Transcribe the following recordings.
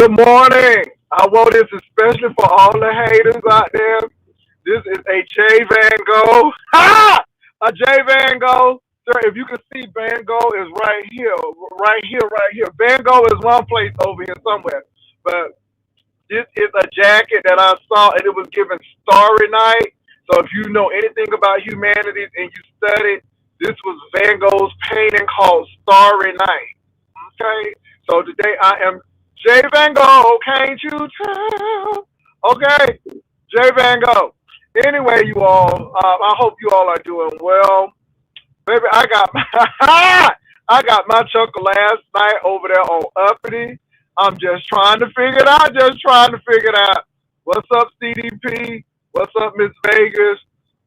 Good morning. I want this especially for all the haters out there. This is a J Van Gogh. Ha! A J Van Gogh. Sir, if you can see Van Gogh is right here, right here, right here. Van Gogh is one place over here somewhere. But this is a jacket that I saw and it was given Starry Night. So if you know anything about humanities and you studied, this was Van Gogh's painting called Starry Night. Okay? So today I am J Van Gogh, can't you tell? Okay, J Van Gogh. Anyway, you all, I hope you all are doing well. Baby, I got my I got my chuckle last night over there on Uppity. I'm just trying to figure it out. Just trying to figure it out. What's up, CDP? What's up, Miss Vegas?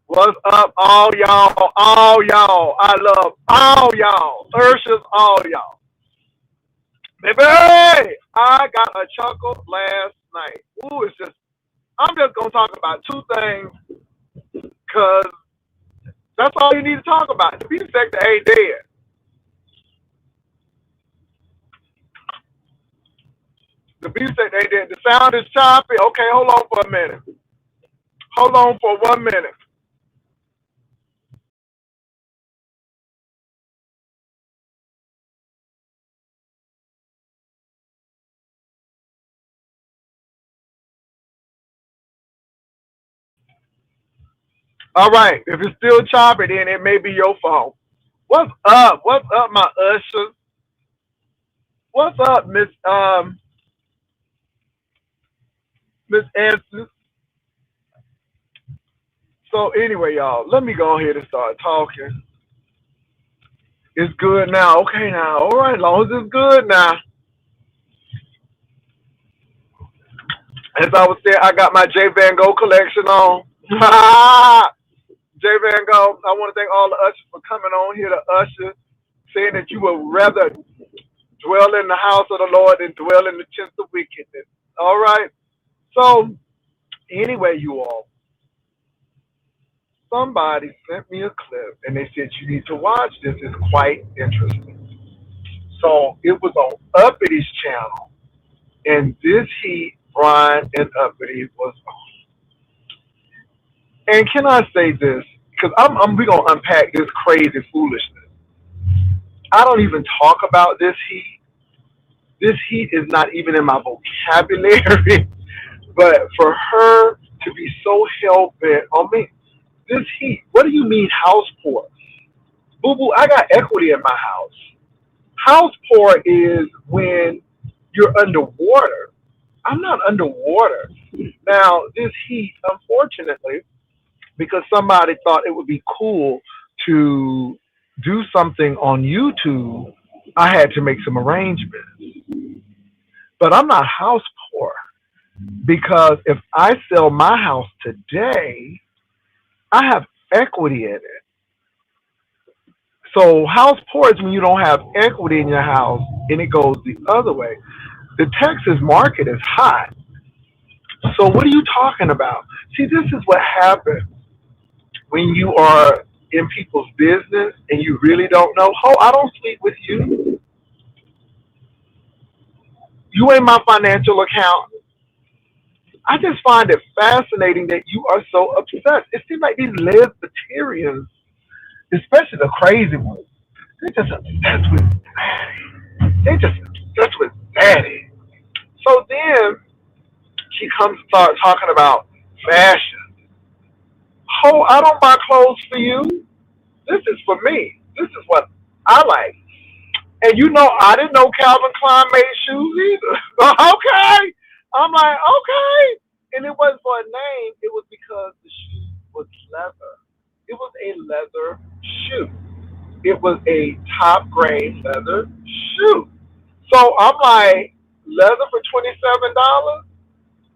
What's up, all y'all? All y'all. I love all y'all. Ursha's all y'all. Baby, I got a chuckle last night. Ooh, it's just, I'm just going to talk about two things because that's all you need to talk about. The beat sector ain't dead. The beat sector ain't dead. The sound is choppy. Okay, hold on for a minute. Hold on for 1 minute. All right, if it's still choppy, then it may be your fault. What's up? What's up, my ushers? What's up, Miss Anson? So anyway, y'all, let me go ahead and start talking. It's good now. Okay, now. All right, as long as it's good now. As I was saying, I got my J Van Gogh collection on. J Van Gogh, I want to thank all the ushers for coming on here to usher, saying that you would rather dwell in the house of the Lord than dwell in the tents of wickedness. All right. So anyway, you all, somebody sent me a clip and they said you need to watch this. It's quite interesting. So it was on Uppity's channel, and this heat, Briine and Uppity was on. And can I say this? Because we gonna unpack this crazy foolishness. I don't even talk about this heat. This heat is not even in my vocabulary. But for her to be so hell bent on me, this heat. What do you mean house poor? Boo boo, I got equity in my house. House poor is when you're underwater. I'm not underwater. Now, this heat, unfortunately, because somebody thought it would be cool to do something on YouTube, I had to make some arrangements. But I'm not house poor because if I sell my house today, I have equity in it. So house poor is when you don't have equity in your house and it goes the other way. The Texas market is hot. So what are you talking about? See, this is what happens when you are in people's business and you really don't know. Oh, I don't sleep with you. You ain't my financial accountant. I just find it fascinating that you are so obsessed. It seems like these lesbians, especially the crazy ones, they're just obsessed with daddy. They just obsessed with daddy. So then she comes to start talking about fashion. Oh, I don't buy clothes for you. This is for me. This is what I like. And you know, I didn't know Calvin Klein made shoes either. Okay. I'm like, okay. And it wasn't for a name. It was because the shoe was leather. It was a leather shoe. It was a top grade leather shoe. So I'm like, leather for $27? Oh,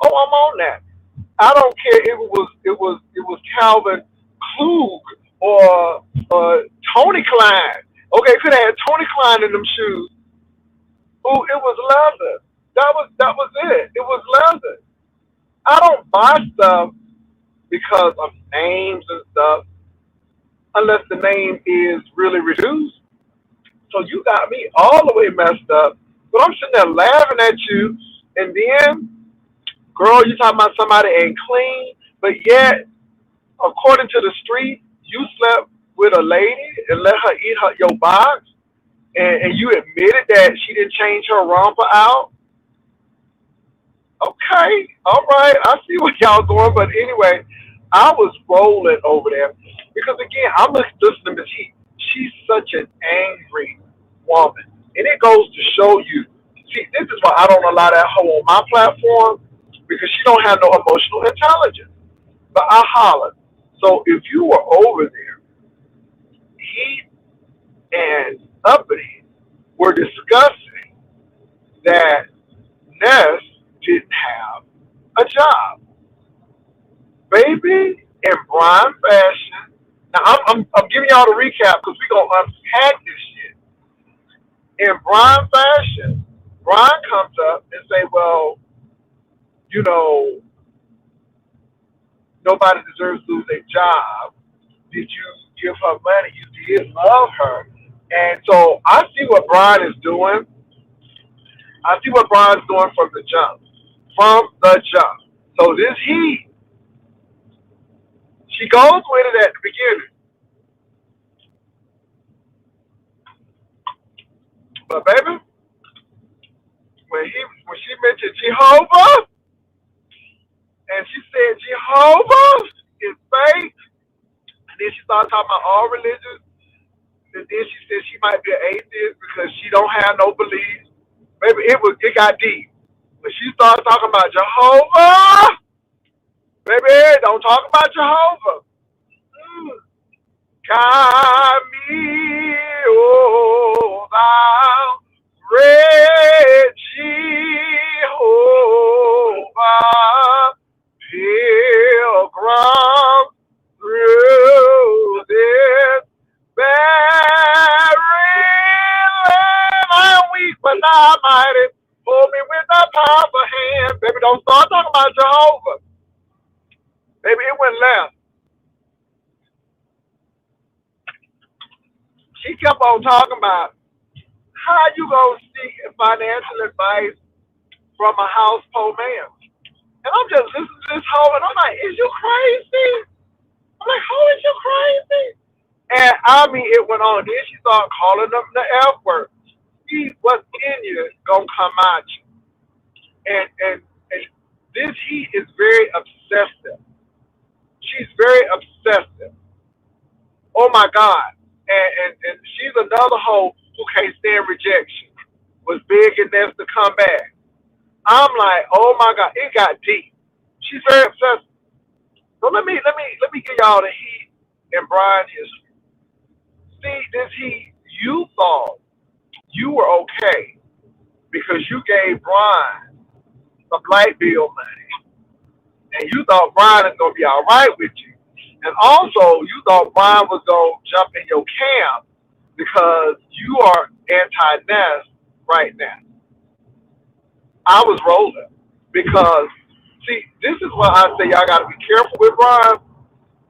I'm on that. I don't care if it was Calvin Klug or Tony Klein. Okay, could have had Tony Klein in them shoes. Ooh, it was leather. That was it. It was leather. I don't buy stuff because of names and stuff unless the name is really reduced. So you got me all the way messed up. But I'm sitting there laughing at you And then, girl, you talking about somebody ain't clean, but yet, according to the street, you slept with a lady and let her eat your box, and you admitted that she didn't change her romper out. Okay, all right, I see where y'all going, but anyway, I was rolling over there because again, I'm listening to Miss Heat. She's such an angry woman, and it goes to show you. See, this is why I don't allow that hoe on my platform because she don't have no emotional intelligence. But I hollered. So if you were over there, he and Uppity were discussing that Ness didn't have a job. Baby, in Brian fashion. Now I'm giving y'all the recap because we gonna unpack this shit. In Brian fashion, Brian comes up and say, "Well, you know, nobody deserves to lose their job. Did you give her money? You did love her." And so I see what Brian is doing. I see what Brian's doing from the jump. From the jump. So this Heat, she goes with it at the beginning. But baby, when she mentioned Jehovah and she said Jehovah is fake, and then she started talking about all religions, and then she said she might be an atheist because she don't have no beliefs. Baby, it got deep. When she started talking about Jehovah, baby, don't talk about Jehovah. Mm. Camille, thou great Jehovah, pilgrim through this barren land. I'm weak, but thou mighty. Hold me with thy powerful hand. Baby, don't start talking about Jehovah. Baby, it went left. She kept on talking about how you gonna seek financial advice from a house poor man. And I'm just listening to this hoe, and I'm like, is you crazy? I'm like, how is you crazy? And I mean, it went on. Then she started calling them the F word. See what's in you gonna come at you. And this Heat is very obsessive. She's very obsessive. Oh my God. And she's another hoe who can't stand rejection. Was begging us to come back. I'm like, oh my God, it got deep. She's very obsessed. So let me give y'all the Heat and Brian history. See, this Heat, you thought you were okay because you gave Brian some light bill money, and you thought Brian is gonna be all right with you. And also, you thought Brian was gonna jump in your camp because you are anti-Nest right now. I was rolling because, see, this is why I say y'all got to be careful with Brian.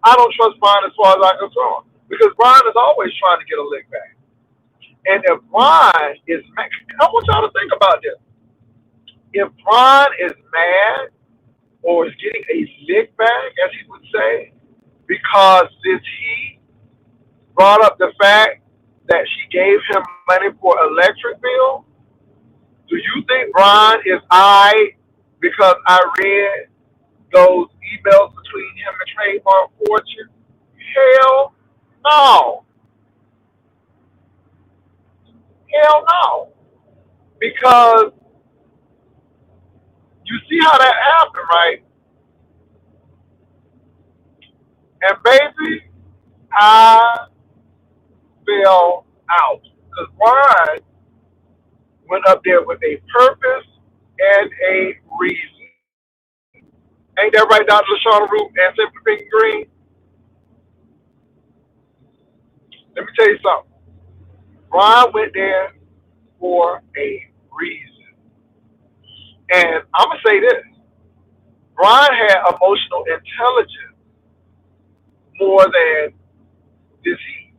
I don't trust Brian as far as I'm concerned because Brian is always trying to get a lick back. And if Brian is mad, I want y'all to think about this. If Brian is mad or is getting a lick back, as he would say, because this he brought up the fact that she gave him money for electric bill, do you think Brian is I because I read those emails between him and Trademark Fortune? Hell no. Hell no. Because you see how that happened, right? And baby, I fell out. Because Brian went up there with a purpose and a reason. Ain't that right, Dr. LaShawn Root and Simply Pink and Green? Let me tell you something. Brian went there for a reason. And I'm going to say this. Brian had emotional intelligence more than this heat.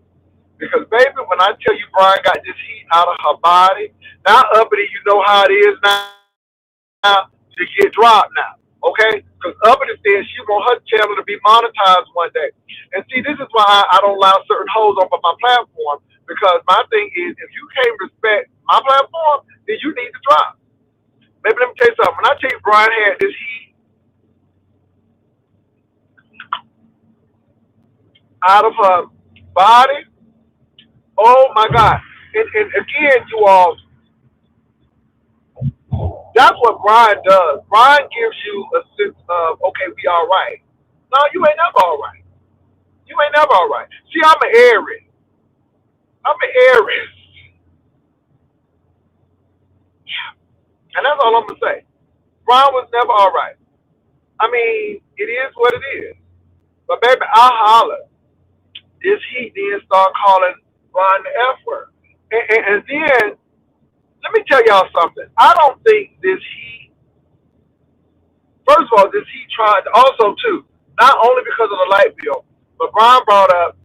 Because, baby, when I tell you Brian got this heat out of her body, now, uppity, you know how it is now. now to get dropped now. Okay? Because Uppity said she want her channel to be monetized one day. And see, this is why I don't allow certain hoes off of my platform. Because my thing is, if you can't respect my platform, then you need to drop. Maybe let me tell you something. When I tell you Briine had this heat out of her body, oh my God. And again, you all, that's what Briine does. Briine gives you a sense of, okay, we all right. No, you ain't never all right. You ain't never all right. See, I'm an Aries. I'm an Aries. And that's all I'm going to say. Briine was never all right. I mean, it is what it is. But baby, I holler. This heat then start calling Briine the F word. And then, let me tell y'all something. I don't think this heat, first of all, this heat tried, also too, not only because of the light bill, but Briine brought up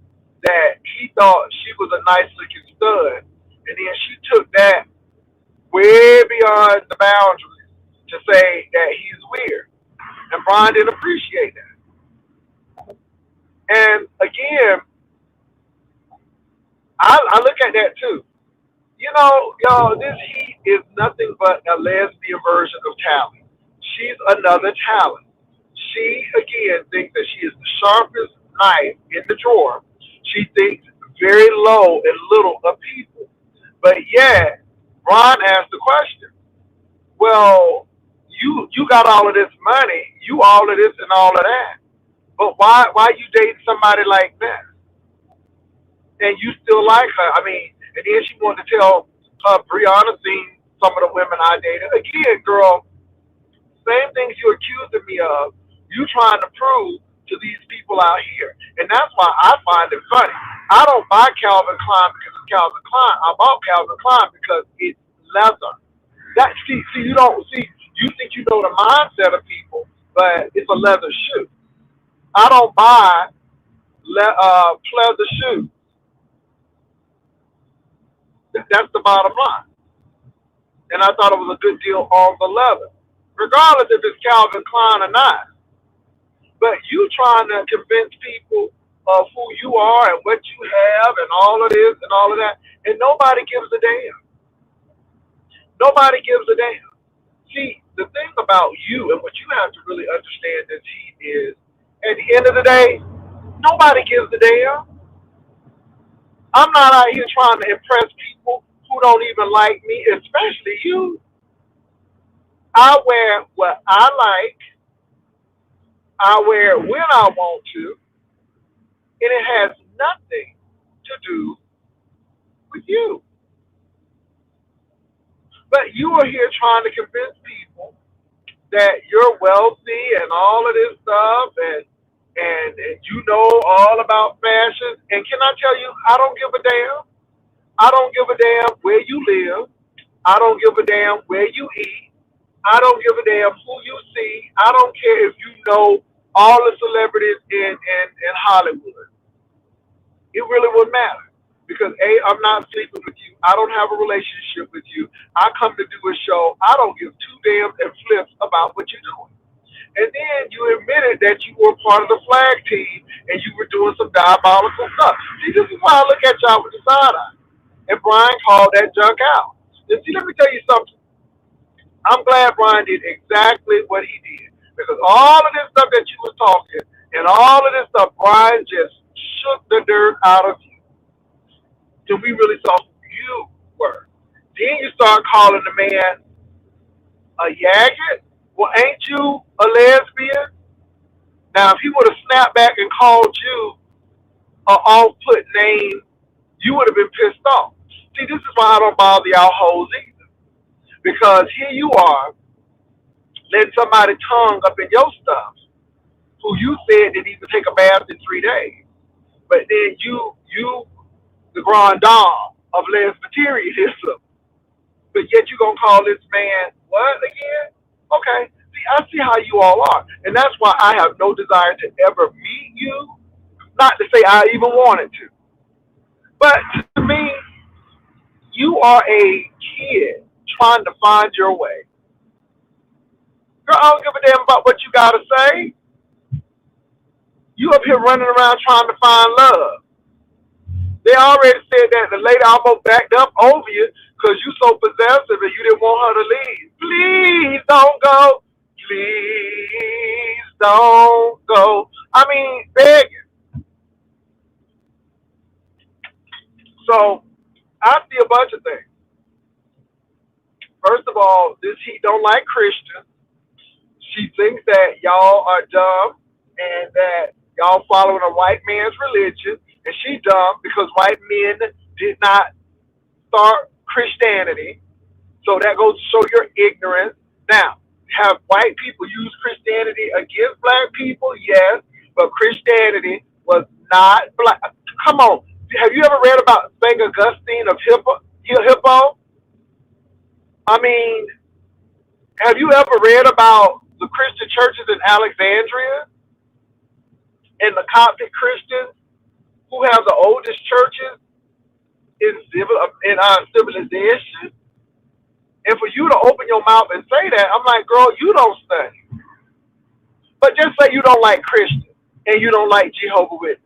that he thought she was a nice looking stud. And then she took that way beyond the boundaries to say that he's weird. And Briine didn't appreciate that. And again, I look at that too. You know, y'all, this heat is nothing but a lesbian version of talent. She's another talent. She, again, thinks that she is the sharpest knife in the drawer. She thinks very low and little of people. But yet, Ron asked the question, well, you got all of this money, you all of this and all of that. But why you dating somebody like that? And you still like her. I mean, and then she wanted to tell Brianna seen some of the women I dated. Again, girl, same things you accusing me of, you trying to prove to these people out here. And that's why I find it funny. I don't buy Calvin Klein because it's Calvin Klein. I bought Calvin Klein because it's leather. That see you don't see you think you know the mindset of people, but it's a leather shoe. I don't buy pleather shoes. That's the bottom line. And I thought it was a good deal on the leather, regardless if it's Calvin Klein or not. But you trying to convince people of who you are and what you have and all of this and all of that, and nobody gives a damn. Nobody gives a damn. See, the thing about you and what you have to really understand this heat is, at the end of the day, nobody gives a damn. I'm not out here trying to impress people who don't even like me, especially you. I wear what I like. I wear when I want to, and it has nothing to do with you. But you are here trying to convince people that you're wealthy and all of this stuff, and you know all about fashion. And can I tell you, I don't give a damn. I don't give a damn where you live. I don't give a damn where you eat. I don't give a damn who you see. I don't care if you know all the celebrities in Hollywood. It really wouldn't matter. Because A, I'm not sleeping with you. I don't have a relationship with you. I come to do a show. I don't give two damns and flips about what you're doing. And then you admitted that you were part of the flag team and you were doing some diabolical stuff. See, this is why I look at y'all with the side eye. And Briine called that junk out. And see, let me tell you something. I'm glad Briine did exactly what he did. Because all of this stuff that you was talking and all of this stuff, Briine just shook the dirt out of you. Till we really saw who you were. Then you start calling the man a yagget. Well, ain't you a lesbian? Now, if he would have snapped back and called you an off-put name, you would have been pissed off. See, this is why I don't bother y'all hoes either. Because here you are, letting somebody tongue up in your stuff, who you said didn't even take a bath in 3 days. But then you, the grand dame of lesbianism, but yet you gonna call this man what again? Okay, see, I see how you all are, and that's why I have no desire to ever meet you. Not to say I even wanted to, but to me, you are a kid trying to find your way. Girl, I don't give a damn about what you gotta say. You up here running around trying to find love. They already said that the lady almost backed up over you because you so possessive and you didn't want her to leave. Please don't go. Please don't go. I mean, begging. So I see a bunch of things. First of all, this he don't like Christians. She thinks that y'all are dumb and that y'all following a white man's religion, and she dumb because white men did not start Christianity. So that goes to show your ignorance. Now, have white people use Christianity against black people? Yes, but Christianity was not black. Come on, have you ever read about St. Augustine of Hippo? I mean, have you ever read about the Christian churches in Alexandria and the Coptic Christians who have the oldest churches in our civilization? And for you to open your mouth and say that, I'm like, girl, you don't study. But just say you don't like Christians and you don't like Jehovah's Witnesses.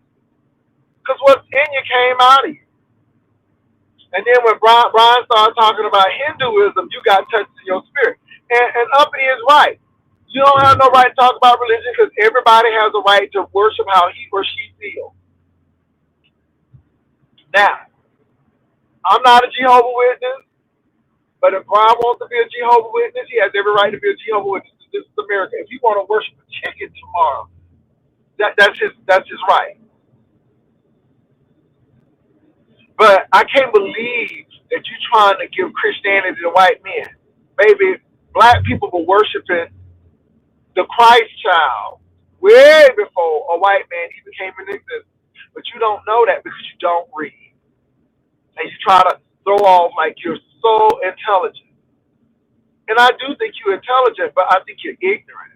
Because what's in you came out of you. And then when Brian started talking about Hinduism, you got touched in your spirit. And Uppity is right. You don't have no right to talk about religion because everybody has a right to worship how he or she feels. Now, I'm not a Jehovah's Witness, but if Brian wants to be a Jehovah's Witness, he has every right to be a Jehovah's Witness. This is America. If you want to worship a chicken tomorrow, that's his right. But I can't believe that you're trying to give Christianity to white men. Baby, black people were worshiping the Christ child way before a white man even came into existence. But you don't know that because you don't read. And you try to throw off like you're so intelligent. And I do think you're intelligent, but I think you're ignorant.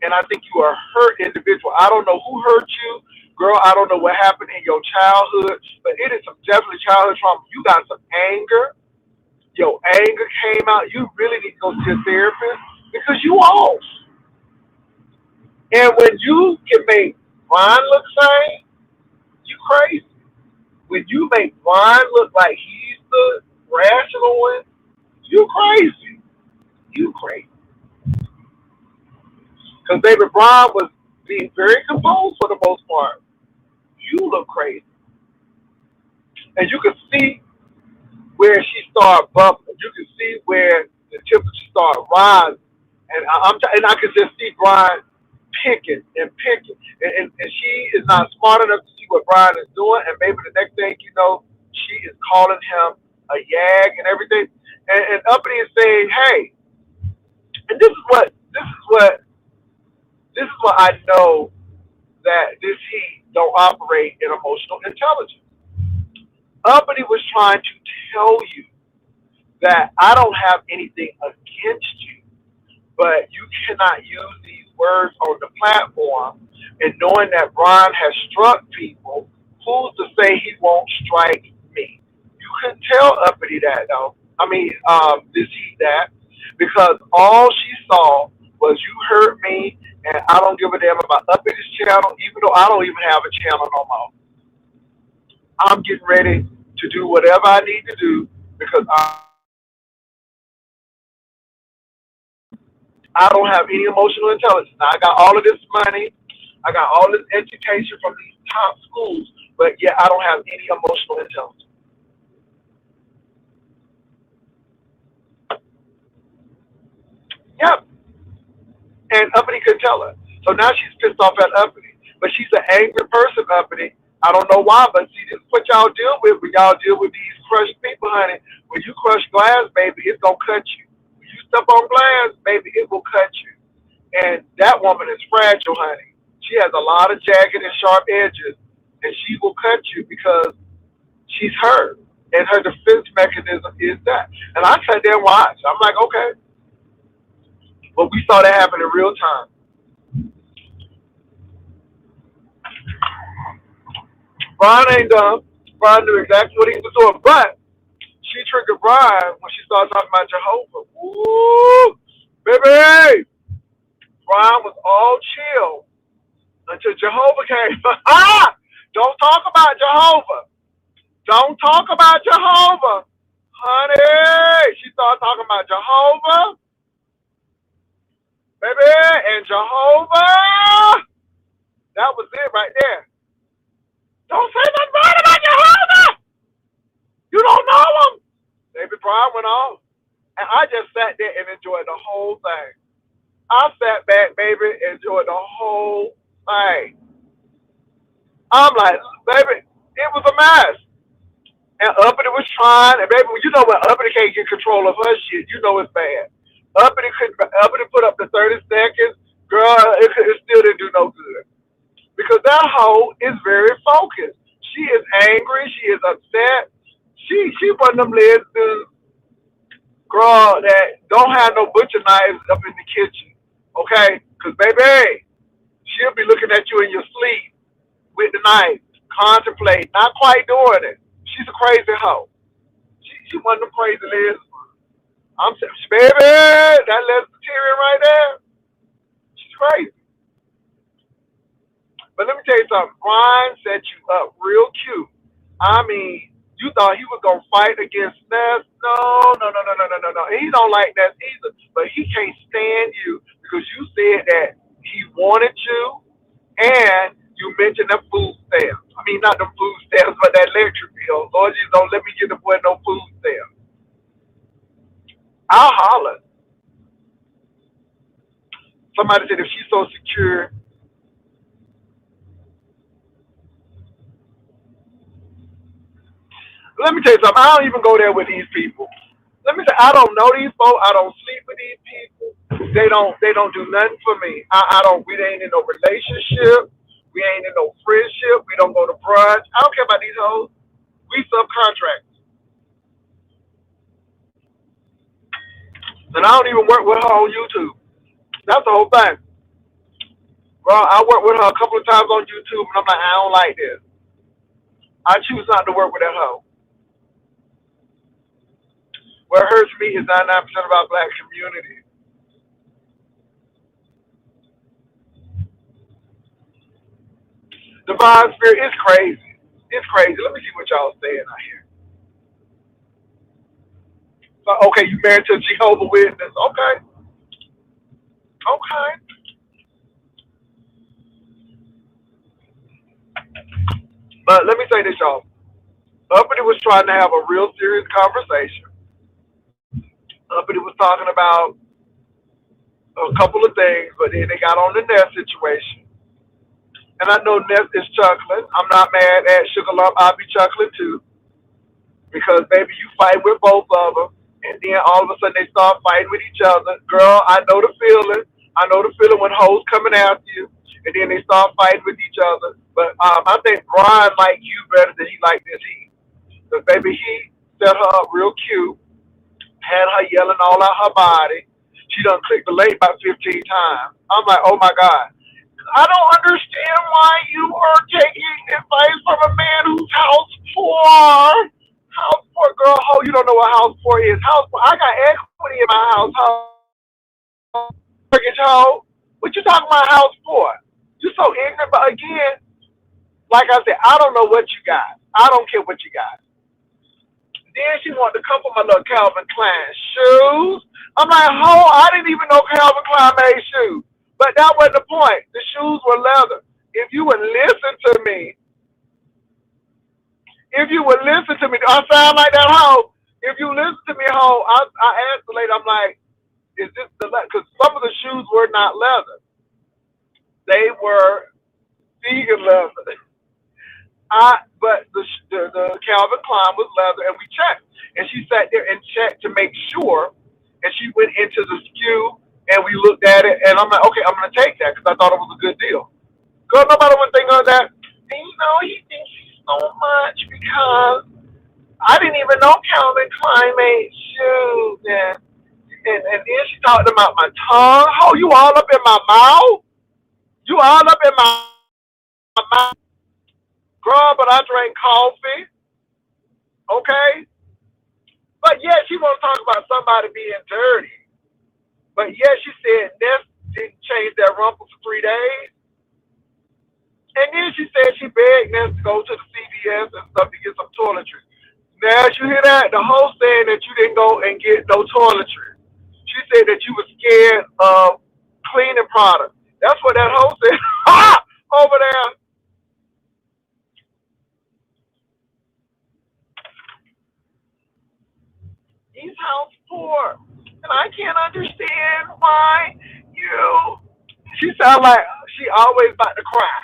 And I think you are a hurt individual. I don't know who hurt you. Girl, I don't know what happened in your childhood, but it is some definitely childhood trauma. You got some anger. Your anger came out. You really need to go see a therapist because you off. And when you can make Brian look sane, you crazy. When you make Brian look like he's the rational one, you crazy. You crazy. Because David Brian was being very composed for the most part. You look crazy. And you can see where she started bubbling. You can see where the temperature started rising. And I can just see Brian picking and picking. And she is not smart enough to see what Brian is doing. And maybe the next thing you know, she is calling him a yag and everything. And Uppity is saying, hey, and this is what I know that this heat don't operate in emotional intelligence. Uppity was trying to tell you that I don't have anything against you, but you cannot use these words on the platform. And knowing that Brian has struck people, who's to say he won't strike me? You couldn't tell Uppity that though. I mean, this heat that because all she saw was you hurt me, and I don't give a damn about Uppity's channel, even though I don't even have a channel no more. I'm getting ready to do whatever I need to do because I don't have any emotional intelligence. Now, I got all of this money, I got all this education from these top schools, but yet I don't have any emotional intelligence. Yep. And Uppity could tell her. So now she's pissed off at Uppity. But she's an angry person, Uppity. I don't know why, but see, this is what y'all deal with when y'all deal with these crushed people, honey. When you crush glass, baby, it's going to cut you. When you step on glass, baby, it will cut you. And that woman is fragile, honey. She has a lot of jagged and sharp edges, and she will cut you because she's hurt. And her defense mechanism is that. And I sat there and watched. I'm like, okay. But we saw that happen in real time. Brian ain't dumb. Brian knew exactly what he was doing. But she triggered Brian when she started talking about Jehovah. Woo! Baby, Brian was all chill until Jehovah came. Ah! Don't talk about Jehovah. Don't talk about Jehovah. Honey, she started talking about Jehovah, baby, and Jehovah. That was it right there. Don't say nothing bad about Jehovah. You don't know him. Baby Brian went on. And I just sat there and enjoyed the whole thing. I sat back, baby, enjoyed the whole thing. I'm like, baby, it was a mess. And Uppity was trying, and baby, you know when Uppity can't get control of her shit, you know it's bad. Uppity put up the 30 seconds, girl, it still didn't do no good. Because that hoe is very focused. She is angry, she is upset. She one of them lesbians, girl, that don't have no butcher knives up in the kitchen. Okay? Because baby, she'll be looking at you in your sleep with the knife, contemplate, not quite doing it. She's a crazy hoe. She one of them crazy lesbians. I'm saying, baby, that lesbian right there, she's crazy. But let me tell you something. Brian set you up real cute. I mean, you thought he was gonna fight against Ness. No, no, no, no, no, no, no, no. He don't like Ness either. But he can't stand you because you said that he wanted you and you mentioned the food stamps. I mean, not the food stamps, but that electric bill. Lord Jesus, don't let me get the boy no food stamps. I'll holler. Somebody said if she's so secure, let me tell you something. I don't even go there with these people. Let me say, I don't know these folks. I don't sleep with these people. They don't do nothing for me. I don't. We ain't in no relationship. We ain't in no friendship. We don't go to brunch. I don't care about these hoes. We subcontract, and I don't even work with her on YouTube. That's the whole thing. Well, I worked with her a couple of times on YouTube, and I'm like, I don't like this. I choose not to work with that hoe. What hurts me is 99% of our black community. Divine Spirit is crazy. It's crazy. Let me see what y'all saying out here. So, okay, you married to a Jehovah Witness. Okay. Okay. But let me say this, y'all. Uppity was trying to have a real serious conversation. Uppity was talking about a couple of things, but then they got on the Ness situation. And I know Ness is chuckling. I'm not mad at Sugar Lump. I'll be chuckling too. Because, baby, you fight with both of them. And then all of a sudden they start fighting with each other. Girl, I know the feeling. I know the feeling when hoes coming after you. And then they start fighting with each other. But I think Brian liked you better than he liked this Heat. Because, baby, he set her up real cute. Had her yelling all out her body. She done clicked the lake about 15 times. I'm like, oh my God. I don't understand why you are taking advice from a man who's house poor. House poor, girl. Oh, you don't know what house poor is. House poor. I got equity in my house. Mortgage hoe. What you talking about house poor? You so ignorant. But again, like I said, I don't know what you got. I don't care what you got. Then she wanted to come for my little Calvin Klein shoes. I'm like, I didn't even know Calvin Klein made shoes. But that wasn't the point. The shoes were leather. If you would listen to me, do I sound like that hoe? If you listen to me, hoe, I asked the lady, I'm like, is this the leather? Because some of the shoes were not leather. They were vegan leather. But the Calvin Klein was leather, and we checked. And she sat there and checked to make sure. And she went into the SKU, and we looked at it, and I'm like, okay, I'm gonna take that because I thought it was a good deal. Girl, nobody would think of that. And he thinks he's so much because I didn't even know Calvin Klein made shoes, and then she talked about my tongue. Oh, you all up in my mouth? You all up in my mouth? Girl, but I drank coffee, okay? But yeah, she want to talk about somebody being dirty. But yet she said Ness didn't change that rumple for 3 days. And then she said she begged Ness to go to the CVS and stuff to get some toiletries. Now, as you hear that, the whole saying that you didn't go and get no toiletries. She said that you were scared of cleaning products. That's what that whole said. Over there. He's house poor. And I can't understand why you. She sounds like she always about to cry.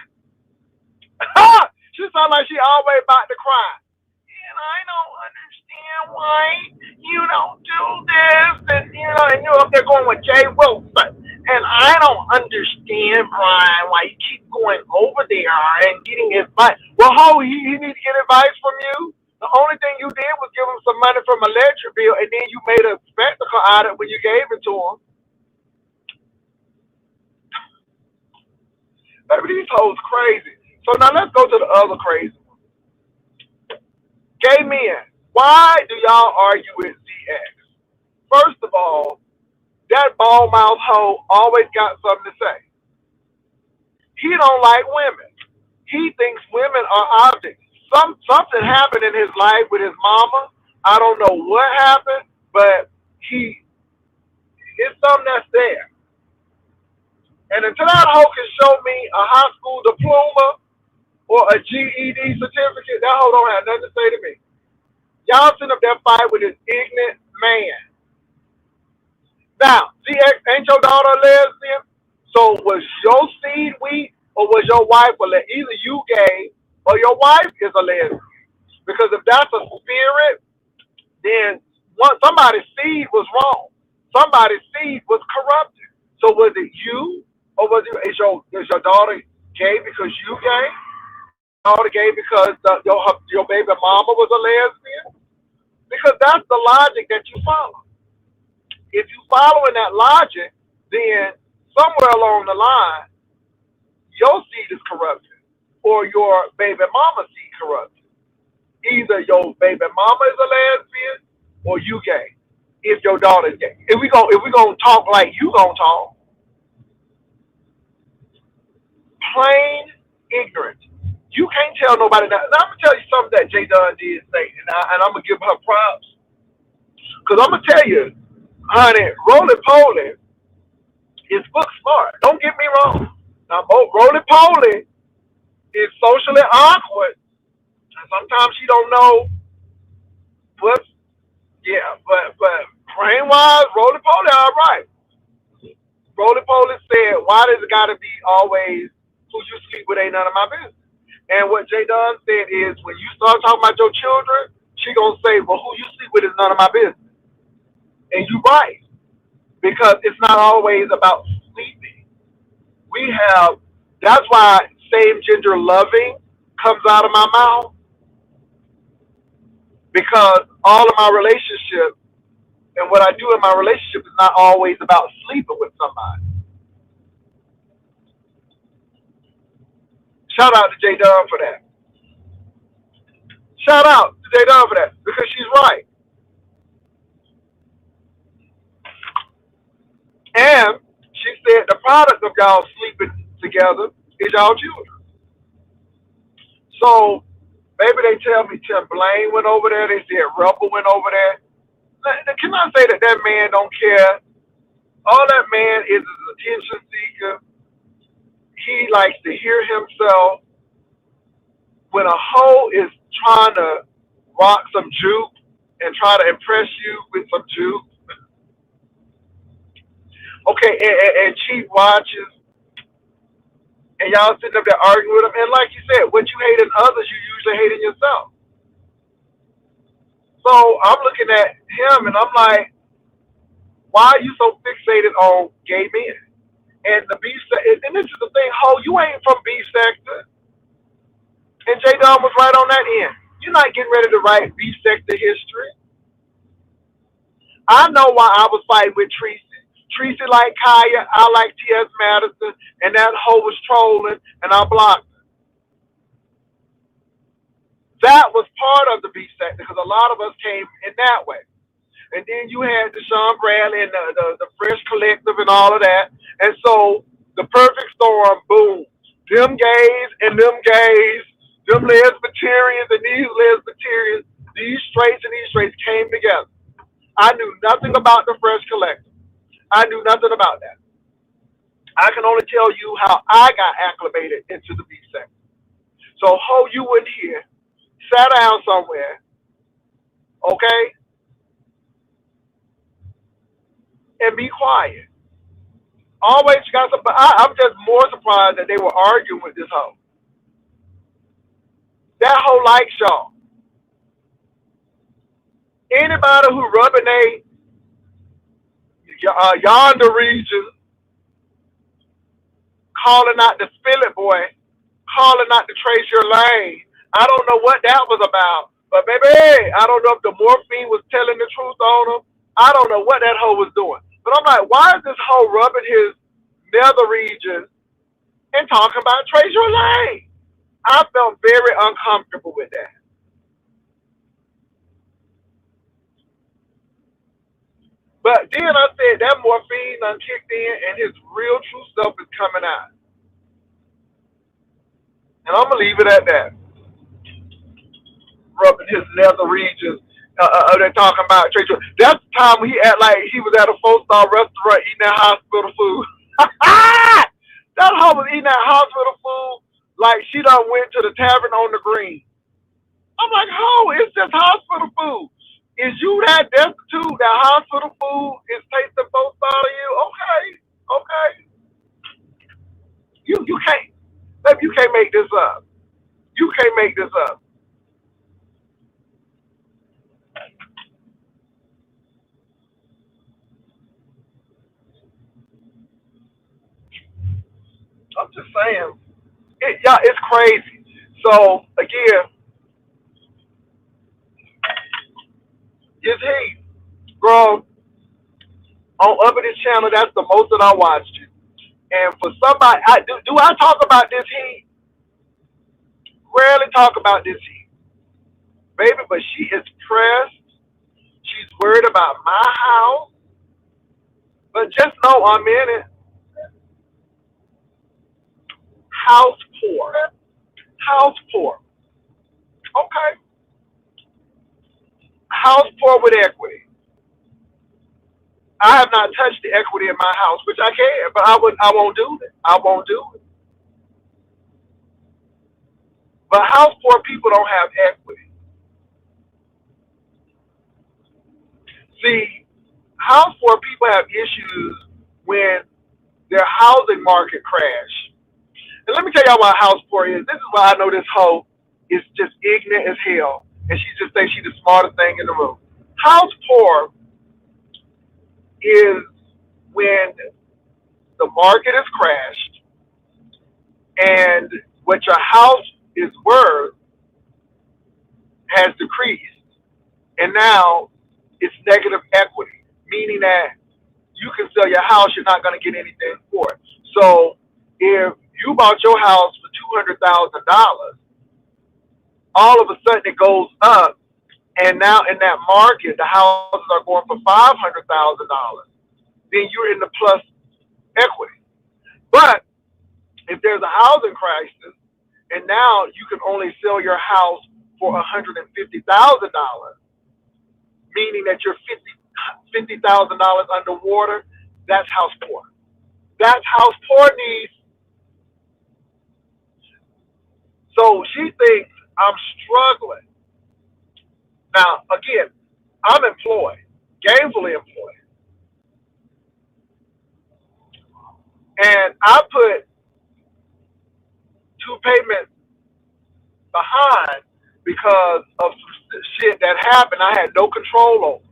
She sounds like she always about to cry. And I don't understand why you don't do this. And you're up there going with Jay Wilson. And I don't understand, Brian, why you keep going over there and getting advice. Well, he need to get advice from you? The only thing you did was give him some money from a electric bill, and then you made a spectacle out of it when you gave it to him. Baby, these hoes crazy. So now let's go to the other crazy one. Gay men. Why do y'all argue with ZX? First of all, that bald mouth hoe always got something to say. He don't like women. He thinks women are objects. Something happened in his life with his mama. I don't know what happened, but it's something that's there. And until that hoe can show me a high school diploma or a GED certificate, that hoe don't have nothing to say to me. Y'all sitting up there fight with this ignorant man. Now, ZX, ain't your daughter a lesbian? So was your seed weak or was your wife a lesbian? Either you gay or your wife is a lesbian. Because if that's a spirit, then somebody's seed was wrong. Somebody's seed was corrupted. So was it you or is your daughter gay because you gay? Daughter gay because your baby mama was a lesbian? Because that's the logic that you follow. If you following that logic, then somewhere along the line, your seed is corrupted, or your baby mama seed corrupted. Either your baby mama is a lesbian, or you gay. If your daughter is gay, if we gonna talk like you gonna talk, plain ignorant. You can't tell nobody that. Now I'm gonna tell you something that J Dunn did say, and I'm gonna give her props, because I'm gonna tell you, honey, Roly Poly is book smart. Don't get me wrong. Now, Roly Poly is socially awkward. And sometimes she don't know what. Yeah, but brain wise, Roly Poly all right. Roly Poly said, "Why does it gotta be always who you sleep with ain't none of my business?" And what Jay Dunn said is, when you start talking about your children, she gonna say, "Well, who you sleep with is none of my business." And you right, because it's not always about sleeping. That's why same gender loving comes out of my mouth, because all of my relationships and what I do in my relationship is not always about sleeping with somebody. Shout out to Jay Dunn for that. Shout out to Jay Dunn for that, because she's right. And she said the product of y'all sleeping together is y'all children. So maybe they tell me Tim Blaine went over there. They said Russell went over there. Can I say that man don't care? All that man is attention seeker. He likes to hear himself. When a hoe is trying to rock some juke and try to impress you with some juke, okay, and cheap watches, and y'all sitting up there arguing with them, and like you said, what you hate in others, you usually hate in yourself. So I'm looking at him, and I'm like, why are you so fixated on gay men? And the beef sector, and this is the thing, ho, you ain't from beef sector. And J Don was right on that end. You're not getting ready to write beef sector history. I know why I was fighting with Tracy. Tracy like Kaya, I like T.S. Madison, and that hoe was trolling, and I blocked her. That was part of the beef sector, because a lot of us came in that way. and then you had the Sean Bradley and the Fresh Collective and all of that. And so the perfect storm, boom. Them gays and them gays, them lesbiterians and these lesbiterians, these straights and these straights came together. I knew nothing about the Fresh Collective. I knew nothing about that. I can only tell you how I got acclimated into the beat section. So, ho, you wouldn't hear, sat down somewhere, okay, and be quiet. Always got some, but I'm just more surprised that they were arguing with this hoe. That hoe likes y'all. Anybody who rubbinate yonder region, calling out the Philip boy, calling out to Trace Your Lane. I don't know what that was about, but baby, I don't know if the morphine was telling the truth on him. I don't know what that hoe was doing. But I'm like, why is this hoe rubbing his nether region and talking about Trace Your Lane? I felt very uncomfortable with that. But then I said that morphine done kicked in and his real true self is coming out. And I'm going to leave it at that. Rubbing his nether regions. They're talking about Trace. That's the time when he act like he was at a 4-star restaurant eating that hospital food. That hoe was eating that hospital food like she done went to the tavern on the green. I'm like, ho, it's just hospital food. Is you that destitute that hospital food is tasting 4-star to you? Okay, okay. You can't, baby, you can't make this up. You can't make this up. I'm just saying, yeah, it's crazy. So again, it's heat, bro. On up at this channel, that's the most that I watched it. And for somebody, do I talk about this heat? Rarely talk about this heat, baby. But she is pressed. She's worried about my house. But just know I'm in it. House poor. House poor. Okay. House poor with equity. I have not touched the equity in my house, which I can, but I won't do it. I won't do it. But house poor people don't have equity. See, house poor people have issues when their housing market crash. And let me tell y'all what house poor is. This is why I know this hoe is just ignorant as hell, and she just thinks she's the smartest thing in the room. House poor is when the market has crashed and what your house is worth has decreased, and now it's negative equity, meaning that you can sell your house, you're not going to get anything for it. So if you bought your house for $200,000, all of a sudden it goes up, and now in that market the houses are going for $500,000. Then you're in the plus equity. But if there's a housing crisis, and now you can only sell your house for $150,000, meaning that you're $50,000 underwater, that's house poor. That's house poor needs. So she thinks I'm struggling. Now, again, I'm employed, gainfully employed. And I put 2 payments behind because of some shit that happened I had no control over.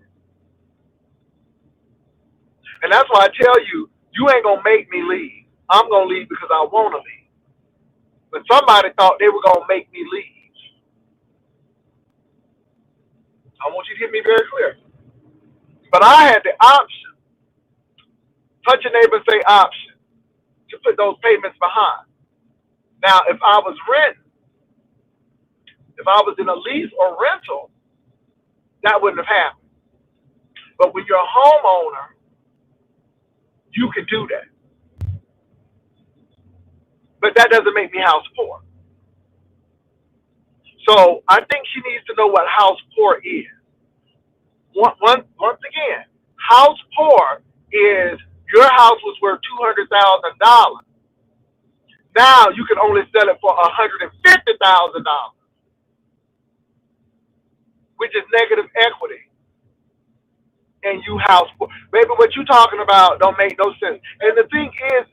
And that's why I tell you, you ain't going to make me leave. I'm going to leave because I want to leave. But somebody thought they were going to make me leave. I want you to hear me very clear. But I had the option, touch your neighbor and say option, to put those payments behind. Now, if I was renting, if I was in a lease or rental, that wouldn't have happened. But when you're a homeowner, you can do that. But that doesn't make me house poor. So I think she needs to know what house poor is. Once again, house poor is your house was worth $200,000. Now you can only sell it for $150,000, which is negative equity. And you house poor. Baby, what you talking about don't make no sense. And the thing is,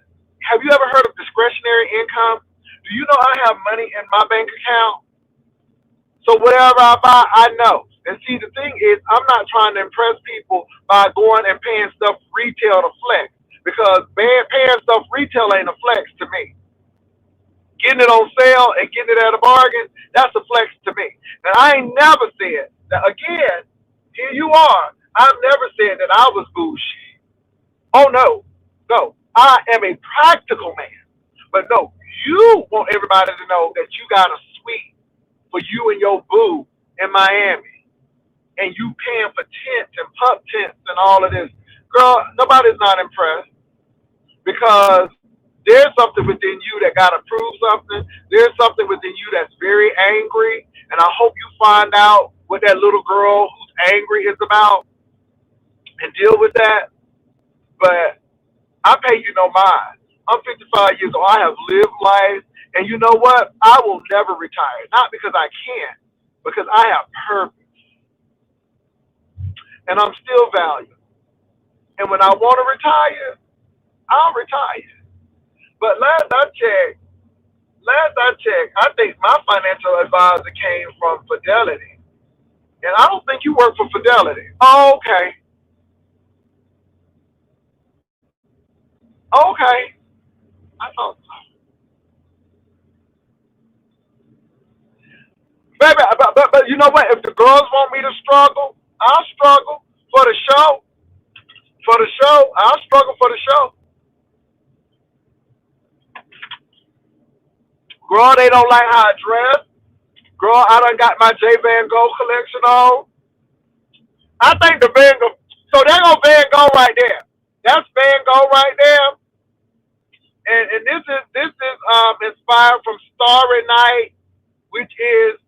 have you ever heard of discretionary income? Do you know I have money in my bank account? So whatever I buy, I know. And see, the thing is, I'm not trying to impress people by going and paying stuff retail to flex. Because paying stuff retail ain't a flex to me. Getting it on sale and getting it at a bargain, that's a flex to me. And I ain't never said that, again, here you are. I've never said that I was bougie. Oh, no. No. I am a practical man. But no, you want everybody to know that you got a suite for you and your boo in Miami. And you paying for tents and pup tents and all of this. Girl, nobody's not impressed because there's something within you that got to prove something. There's something within you that's very angry. And I hope you find out what that little girl who's angry is about and deal with that. But I pay you no mind. I'm 55 years old. I have lived life. And you know what? I will never retire. Not because I can't, because I have purpose. And I'm still valued. And when I want to retire, I'll retire. But last I checked, I think my financial advisor came from Fidelity. And I don't think you work for Fidelity. Oh, okay. Okay. I thought so. Baby, but you know what? If the girls want me to struggle, I'll struggle for the show. For the show, I'll struggle for the show. Girl, they don't like how I dress. Girl, I done got my J Van Gogh collection on. I think the Van Gogh. So there go Van Gogh right there. That's Van Gogh right there. And this is inspired from Starry Night, which is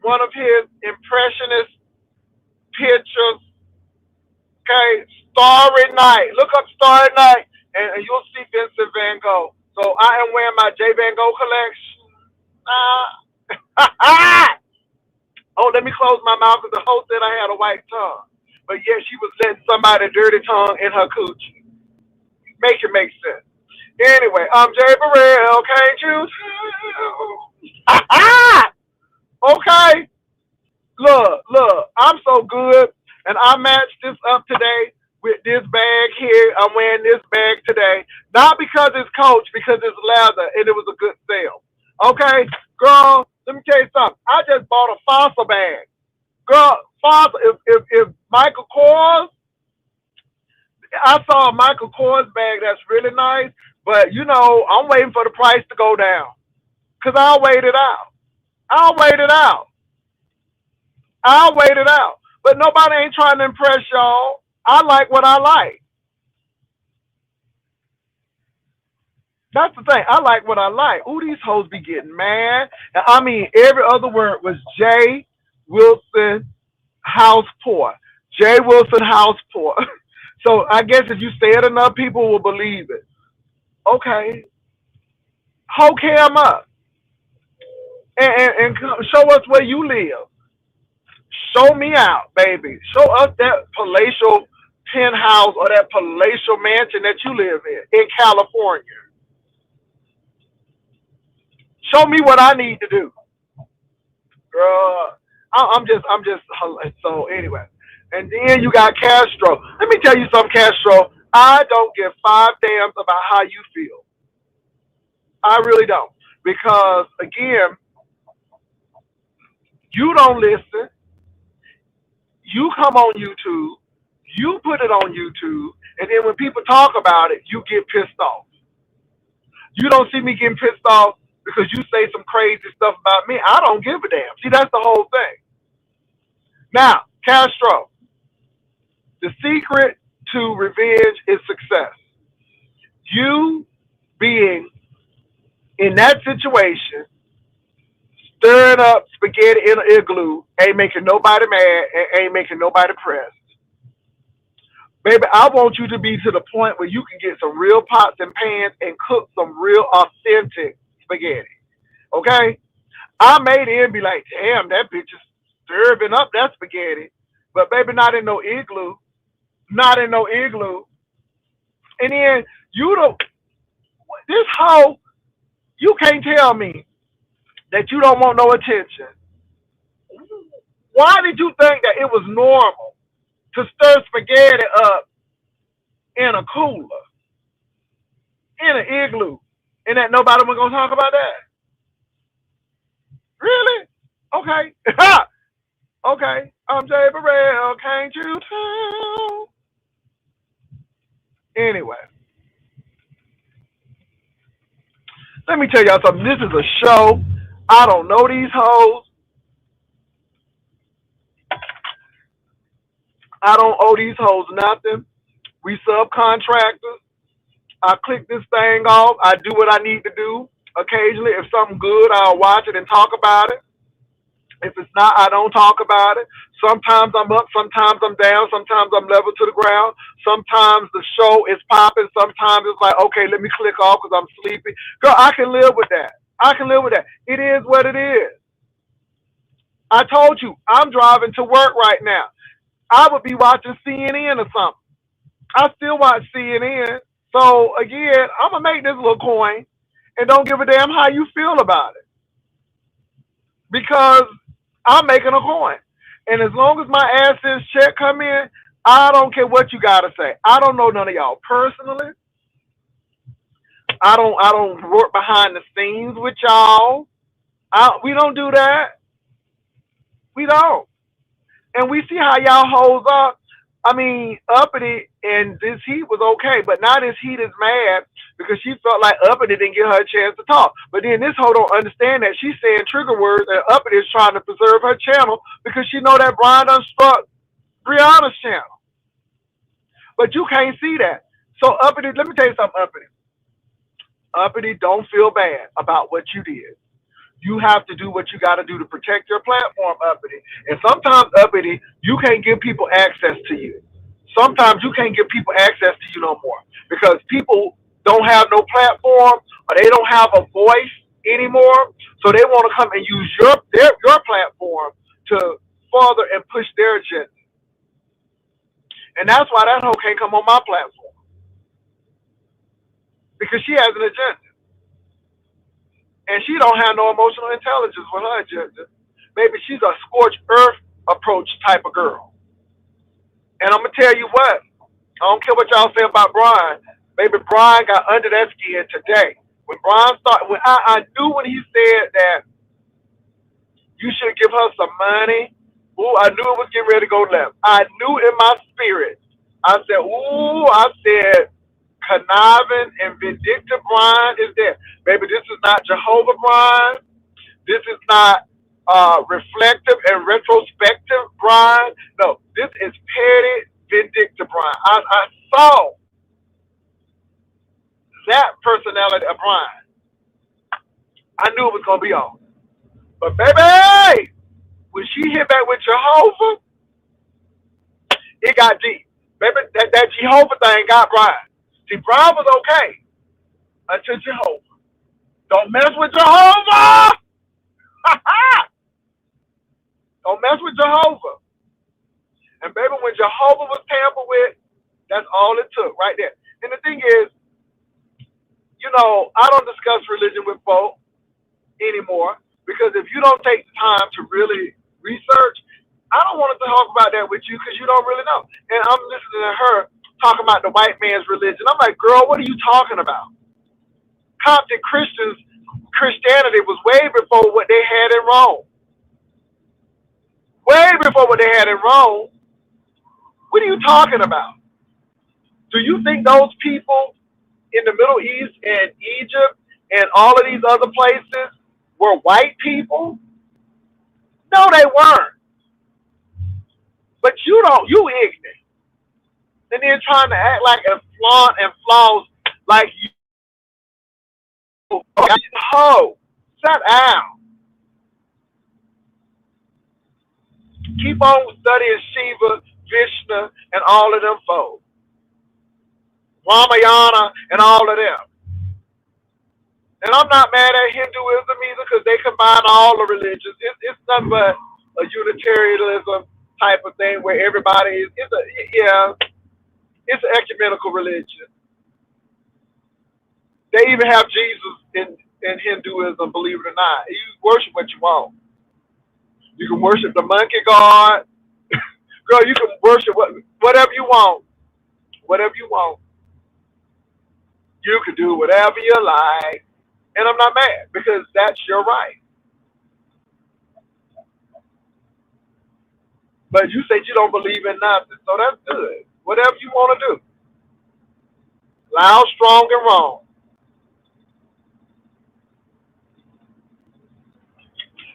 one of his impressionist pictures. Okay, Starry Night. Look up Starry Night, and you'll see Vincent Van Gogh. So I am wearing my J Van Gogh collection. Oh, let me close my mouth because the host said I had a white tongue. But yeah, she was letting somebody dirty tongue in her coochie. Make it make sense. Anyway, I'm Jay Burrell. Can't you tell? Okay. Look, I'm so good. And I matched this up today with this bag here. I'm wearing this bag today. Not because it's Coach, because it's leather and it was a good sale. Okay? Girl, let me tell you something. I just bought a Fossil bag. Girl, Fossil, if Michael Kors, I saw a Michael Kors bag that's really nice, but you know, I'm waiting for the price to go down. Because I'll wait it out. I'll wait it out. I'll wait it out. But nobody ain't trying to impress y'all. I like what I like. That's the thing. I like what I like. Ooh, these hoes be getting mad. And I mean, every other word was J. Wilson House Poor. J. Wilson House Poor. So I guess if you say it enough, people will believe it. Okay. Ho cam up. And show us where you live. Show me out, baby. Show us that palatial penthouse or that palatial mansion that you live in California. Show me what I need to do, girl. I'm just. So anyway, and then you got Castro. Let me tell you something, Castro. I don't give five damns about how you feel. I really don't, because again, you don't listen. You come on YouTube, you put it on YouTube, and then when people talk about it, you get pissed off. You don't see me getting pissed off because you say some crazy stuff about me. I don't give a damn. See, that's the whole thing. Now, Castro, The secret to revenge is success. You being in that situation, stirring up spaghetti in an igloo, ain't making nobody mad and ain't making nobody pressed. Baby, I want you to be to the point where you can get some real pots and pans and cook some real authentic spaghetti. Okay? I made it and be like, damn, that bitch is stirring up that spaghetti. But baby, not in no igloo. Not in no igloo. And then you don't, this hoe, you can't tell me that you don't want no attention. Why did you think that it was normal to stir spaghetti up in a cooler, in an igloo, and that nobody was gonna talk about that? Really? Okay. Okay. I'm Jay Burrell, can't you tell? Anyway, let me tell y'all something. This is a show. I don't know these hoes. I don't owe these hoes nothing. We subcontractors. I click this thing off. I do what I need to do. Occasionally, if something good, I'll watch it and talk about it. If it's not, I don't talk about it. Sometimes I'm up, sometimes I'm down, sometimes I'm level to the ground. Sometimes the show is popping. Sometimes it's like, okay, let me click off because I'm sleepy. Girl, I can live with that. I can live with that. It is what it is. I told you, I'm driving to work right now. I would be watching CNN or something. I still watch CNN. So again, I'm gonna make this little coin and don't give a damn how you feel about it. Because I'm making a coin. And as long as my AdSense check come in, I don't care what you gotta say. I don't know none of y'all personally. I don't work behind the scenes with y'all. We don't do that. We don't. And we see how y'all hoes up. I mean, Uppity and This Heat was okay, but now This Heat is mad because she felt like Uppity didn't give her a chance to talk. But then this hoe don't understand that she's saying trigger words and Uppity is trying to preserve her channel because she know that Briine done struck Brianna's channel. But you can't see that. So Uppity, let me tell you something, Uppity. Uppity, don't feel bad about what you did. You have to do what you got to do to protect your platform, Uppity. And sometimes, Uppity, you can't give people access to you. Sometimes you can't give people access to you no more because people don't have no platform or they don't have a voice anymore. So they want to come and use your platform to further and push their agenda. And that's why that hoe can't come on my platform because she has an agenda. And she don't have no emotional intelligence with her agenda. Maybe she's a scorched earth approach type of girl. And I'm gonna tell you what, I don't care what y'all say about Briine. Maybe Briine got under that skin today. When Briine started, when I knew when he said that you should give her some money. Ooh, I knew it was getting ready to go left. I knew in my spirit. I said, ooh, I said, conniving and vindictive Briine is there. Baby, this is not Jehovah Briine. This is not reflective and retrospective Briine. No, this is petty, vindictive Briine. I saw that personality of Briine. I knew it was going to be on. But baby, when she hit back with Jehovah, it got deep. Baby, that Jehovah thing got Briine. See, Briine was okay until Jehovah. Don't mess with Jehovah! Don't mess with Jehovah. And baby, when Jehovah was tampered with, that's all it took right there. And the thing is, you know, I don't discuss religion with folk anymore because if you don't take the time to really research, I don't want to talk about that with you because you don't really know. And I'm listening to her talking about the white man's religion. I'm like, girl, what are you talking about? Coptic Christianity was way before what they had in Rome. Way before what they had in Rome. What are you talking about? Do you think those people in the Middle East and Egypt and all of these other places were white people? No, they weren't. But you ignorant. then trying to act like and flaunt and floss like you ho. Shut down. Keep on studying Shiva, Vishnu, and all of them folks. Ramayana and all of them. And I'm not mad at Hinduism either because they combine all the religions. It's nothing but a Unitarianism type of thing where everybody is, it's an ecumenical religion. They even have Jesus in Hinduism, believe it or not. You worship what you want. You can worship the monkey god. Girl, you can worship whatever you want. Whatever you want. You can do whatever you like. And I'm not mad because that's your right. But you said you don't believe in nothing, so that's good. Whatever you want to do. Loud, strong, and wrong.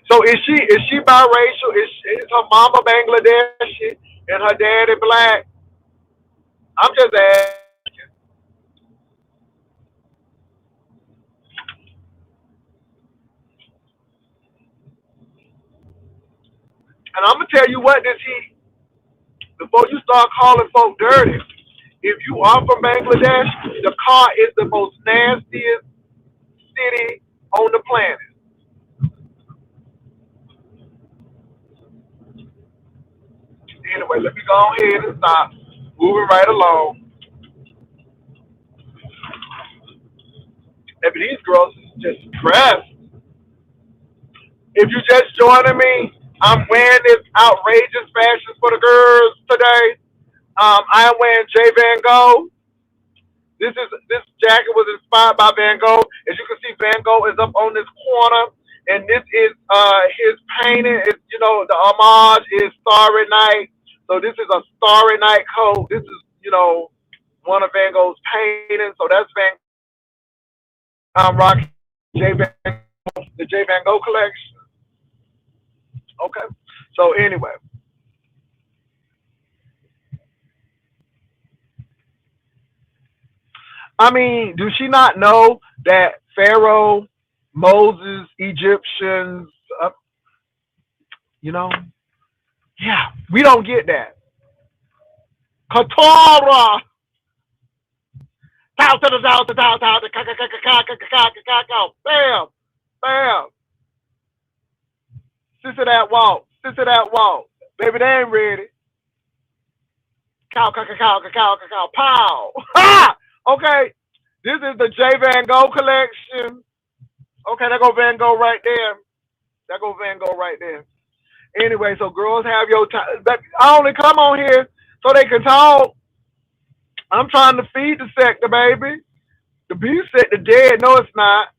So is she biracial? Is her mama Bangladeshi and her daddy black? I'm just asking. And I'm gonna tell you what, this heat. Before you start calling folk dirty, if you are from Bangladesh, the car is the most nastiest city on the planet. Anyway, let me go ahead and stop. Moving right along. And these girls is just dressed. If you just joining me, I'm wearing this outrageous fashion for the girls today. I am wearing J. Van Gogh. This jacket was inspired by Van Gogh. As you can see, Van Gogh is up on this corner, and this is his painting. It's, the homage is Starry Night. So this is a Starry Night coat. This is one of Van Gogh's paintings. So that's Van. I'm rocking J. Van the J. Van Gogh collection. Okay. So anyway, I mean, does she not know that Pharaoh, Moses, Egyptians, you know? Yeah, we don't get that. Katora! Bam! Bam! Sister that walk. Sister that walk. Baby, they ain't ready. Cow, pow! Ha! Okay, this is the J. Van Gogh collection. Okay, there go Van Gogh right there. There go Van Gogh right there. Anyway, so girls have your time. I only come on here so they can talk. I'm trying to feed the sector, baby. The beef sector dead. No, it's not.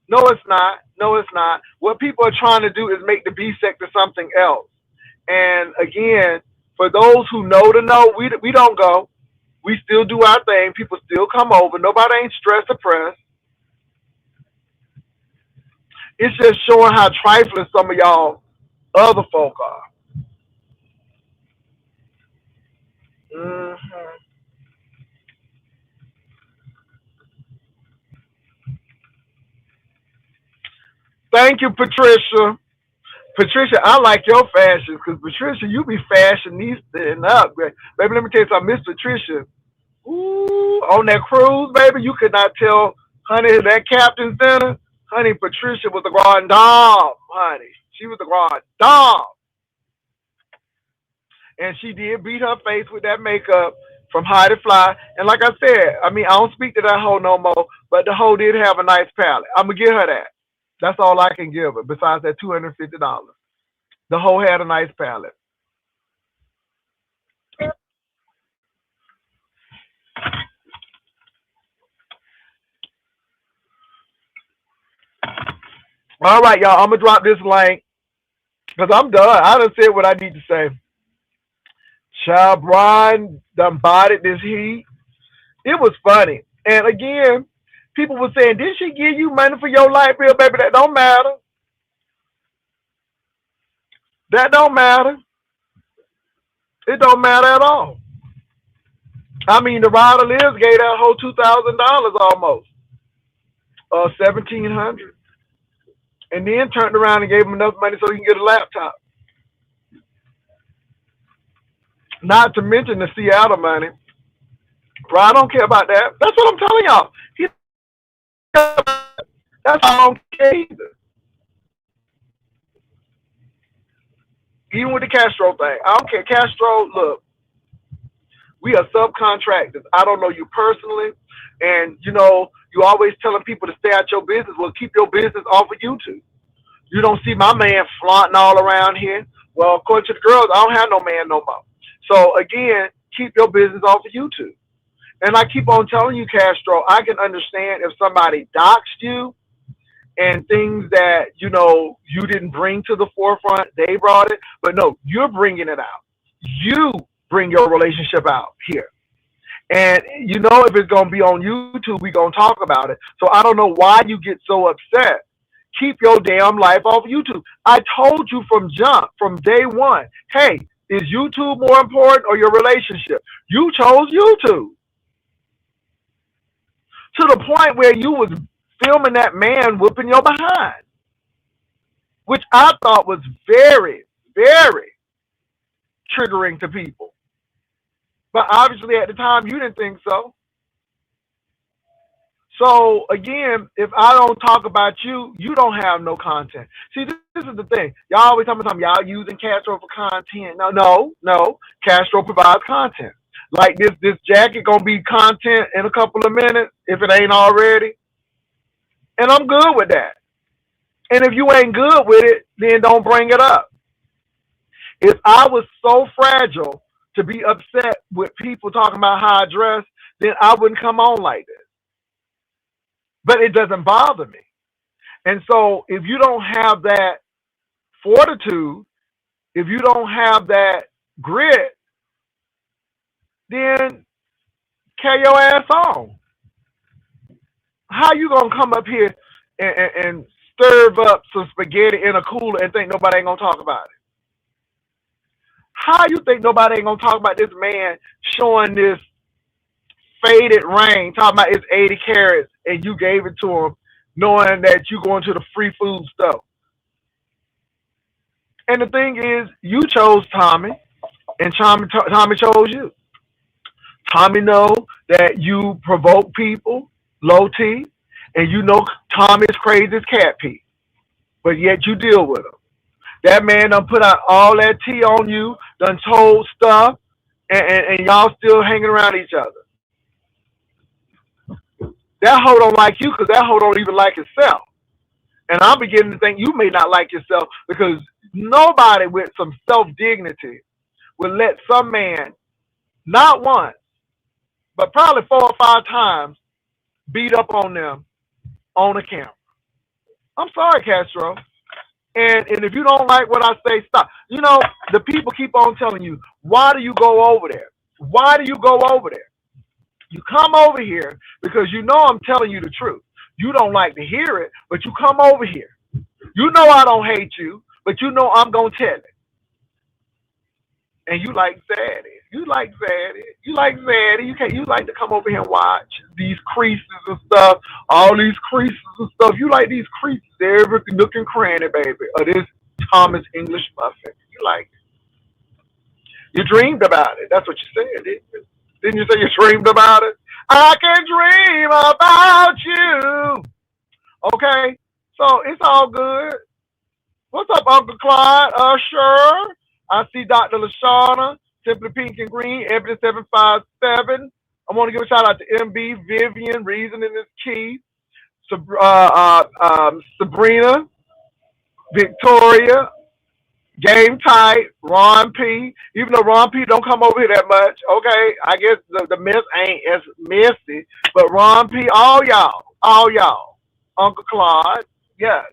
No, it's not. No, it's not. What people are trying to do is make the beef sector something else. And again, for those who know to know, we don't go. We still do our thing. People still come over. Nobody ain't stressed or pressed. It's just showing how trifling some of y'all other folk are. Hmm. Thank you, Patricia. Patricia, I like your fashion because Patricia, you be fashionista up. Baby, let me tell you something. Miss Patricia, ooh, on that cruise, baby, you could not tell, honey, that captain center, honey, Patricia was the grand dame, honey. She was the grand dame. And she did beat her face with that makeup from High to Fly. And like I said, I mean, I don't speak to that hoe no more, but the hoe did have a nice palette. I'm going to give her that. That's all I can give her, besides that $250. The hoe had a nice palette. All right, y'all, I'm going to drop this link because I'm done. I done said what I need to say. Child Brian done bodied this heat. It was funny. And again, people were saying, did she give you money for your light bill, baby? That don't matter. That don't matter. It don't matter at all. I mean, the rider lives gave that whole $2,000 almost, 1,700, and then turned around and gave him enough money so he can get a laptop. Not to mention the Seattle money. Bro, I don't care about that. That's what I'm telling y'all. He, that's why I don't care either. Even with the Castro thing, I don't care. Castro, look, we are subcontractors. I don't know you personally, and you always telling people to stay out your business. Well, keep your business off of YouTube. You don't see my man flaunting all around here. Well, according to the girls, I don't have no man no more. So again, keep your business off of YouTube. And I keep on telling you, Castro, I can understand if somebody doxed you and things that, you didn't bring to the forefront, they brought it. But no, you're bringing it out. You bring your relationship out here. And if it's going to be on YouTube, we're going to talk about it. So I don't know why you get so upset. Keep your damn life off YouTube. I told you from day one, hey, is YouTube more important or your relationship? You chose YouTube. To the point where you was filming that man whooping your behind, which I thought was very, very triggering to people. But obviously at the time you didn't think so. So again, if I don't talk about you, you don't have no content. See, this is the thing. Y'all always tell me y'all using Castro for content. No. Castro provides content. Like this jacket gonna be content in a couple of minutes if it ain't already. And I'm good with that. And if you ain't good with it, then don't bring it up. If I was so fragile to be upset with people talking about how I dress, then I wouldn't come on like this. But it doesn't bother me. And so if you don't have that fortitude, if you don't have that grit, then carry your ass on. How you gonna come up here and stir up some spaghetti in a cooler and think nobody ain't gonna talk about it? How you think nobody ain't gonna talk about this man showing this faded ring, talking about it's 80 carats, and you gave it to him knowing that you going to the free food stuff? And the thing is, you chose Tommy, and Tommy chose you. Tommy know that you provoke people, low T, and Tommy's crazy as cat pee, but yet you deal with him. That man done put out all that tea on you, done told stuff, and y'all still hanging around each other. That hoe don't like you because that hoe don't even like himself. And I'm beginning to think you may not like yourself because nobody with some self-dignity will let some man, not once, but probably 4 or 5 times, beat up on them on the camera. I'm sorry, Castro. And if you don't like what I say, stop. The people keep on telling you, why do you go over there? Why do you go over there? You come over here because I'm telling you the truth. You don't like to hear it, but you come over here. I don't hate you, but I'm going to tell it. And you like Zaddy. You like Zaddy. You like to come over here and watch these creases and stuff. All these creases and stuff. You like these creases. Every nook and cranny, baby. Of this Thomas English muffin. You like it. You dreamed about it. That's what you said, didn't you? Didn't you say you dreamed about it? I can dream about you. Okay? So it's all good. What's up, Uncle Clyde? Sure. I see Dr. LaShawna, Simply Pink and Green, Evidence 757. I want to give a shout out to MB, Vivian, Reasoning is Key, Sabrina, Victoria, Game Tight, Ron P. Even though Ron P don't come over here that much, okay, I guess the mess ain't as messy, but Ron P, all y'all, Uncle Claude, yes.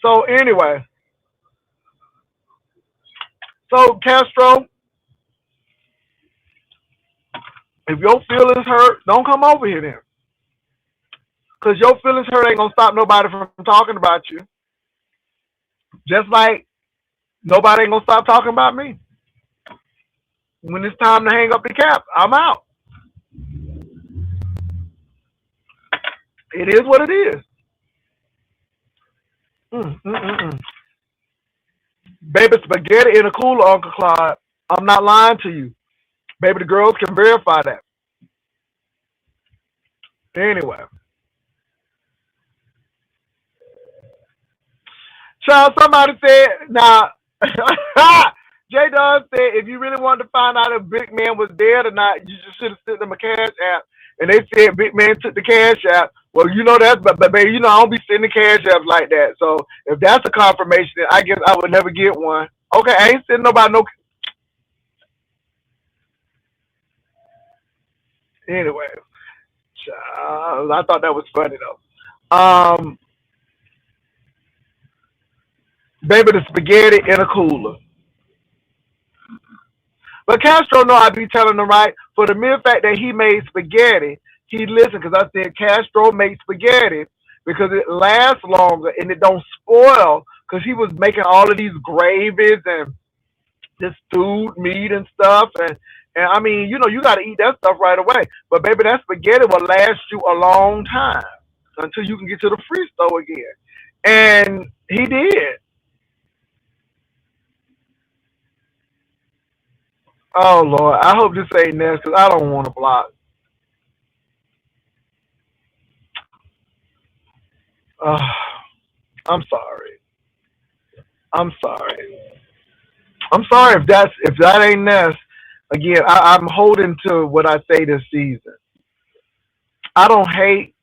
So anyway, Castro, if your feelings hurt, don't come over here then. Because your feelings hurt ain't going to stop nobody from talking about you. Just like nobody ain't going to stop talking about me. When it's time to hang up the cap, I'm out. It is what it is. Mm, mm, mm, mm. Baby, spaghetti in a cooler, Uncle Clyde. I'm not lying to you. Baby, the girls can verify that. Anyway, child, somebody said, now, J Dunn said, if you really wanted to find out if Big Man was dead or not, you just should have sent them a cash app. And they said Big Man took the cash app. Well, you know that's, but baby, you know I don't be sending cash apps like that. So if that's a confirmation, then I guess I would never get one. Okay, I ain't sending nobody no. Anyway, child, I thought that was funny though. Baby, the spaghetti in a cooler. But Castro know I be telling him right. For the mere fact that he made spaghetti, he listened because I said Castro made spaghetti because it lasts longer and it don't spoil because he was making all of these gravies and this stewed meat and stuff and I mean, you know, you got to eat that stuff right away. But baby, that spaghetti will last you a long time until you can get to the free store again. And he did. Oh Lord, I hope this ain't next because I don't want to block. Uh, I'm sorry. I'm sorry. I'm sorry if that ain't Ness. Again, I'm holding to what I say this season. I don't hate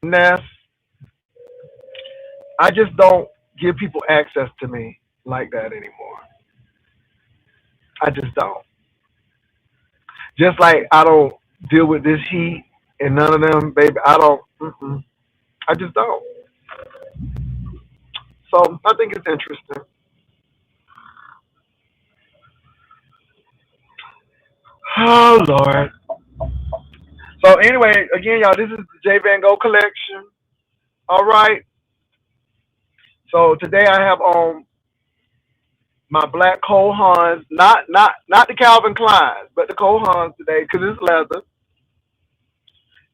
Ness. I just don't give people access to me like that anymore. I just don't. Just like I don't deal with this heat and none of them, baby. I don't. Mm-mm. I just don't. So I think it's interesting. Oh Lord. So anyway, again, y'all, this is the J Van Gogh collection. All right. So today I have on my black Cole Hans, not the Calvin Kleins, but the Cole Hans today because it's leather.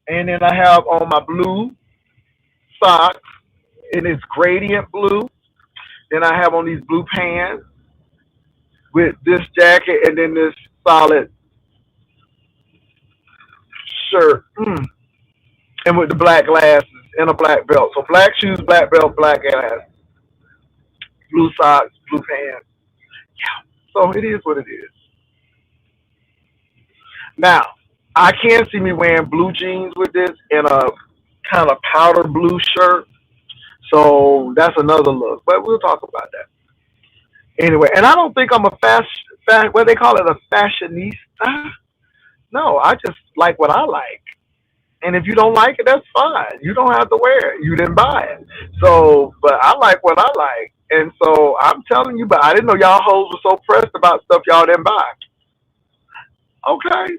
And then I have on my blue socks and it's gradient blue. Then I have on these blue pants with this jacket and then this solid shirt. And with the black glasses and a black belt. So black shoes, black belt, black glasses, blue socks, blue pants. Yeah. So it is what it is. Now, I can see me wearing blue jeans with this and a kind of powder blue shirt. So that's another look. But we'll talk about that. Anyway, and I don't think I'm a what they call it, a fashionista. No, I just like what I like. And if you don't like it, that's fine. You don't have to wear it. You didn't buy it. So, but I like what I like. And so I'm telling you, but I didn't know y'all hoes were so pressed about stuff y'all didn't buy. Okay.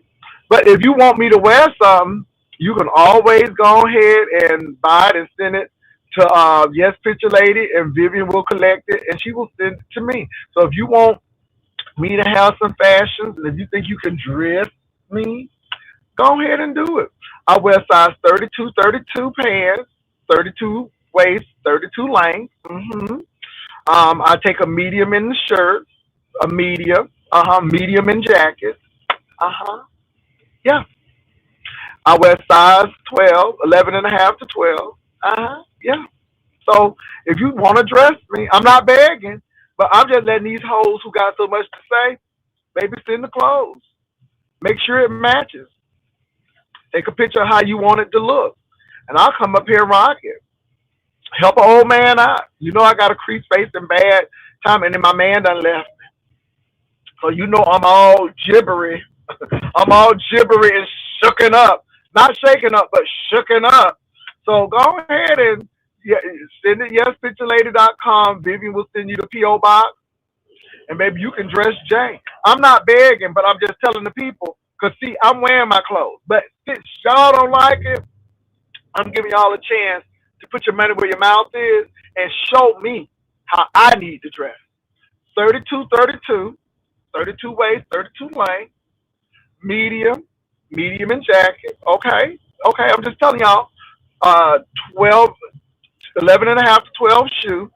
But if you want me to wear something, you can always go ahead and buy it and send it to Yes Picture Lady, and Vivian will collect it and she will send it to me. So if you want me to have some fashions and if you think you can dress me, go ahead and do it. I wear size 32, 32 pants, 32 waist, 32 length. I take a medium in the shirt, a medium, medium in jackets. Yeah. I wear size 12, 11 and a half to 12. Yeah. So if you want to dress me, I'm not begging, but I'm just letting these hoes who got so much to say, baby, send the clothes. Make sure it matches. Take a picture of how you want it to look. And I'll come up here and rock it. Help an old man out. You know I got a crease face and bad time, and then my man done left me. So you know I'm all gibbery. I'm all gibbery and shooken up. Not shaken up, but shooken up. So go ahead and send it yespicturelady.com. Vivian will send you the P.O. box. And maybe you can dress Jay. I'm not begging, but I'm just telling the people. Because, see, I'm wearing my clothes. But since y'all don't like it, I'm giving y'all a chance to put your money where your mouth is and show me how I need to dress. 32, 32. 32 waist, 32 length, medium, medium in jacket. Okay, okay. I'm just telling y'all. Uh, 12, 11 and a half to 12 shoe.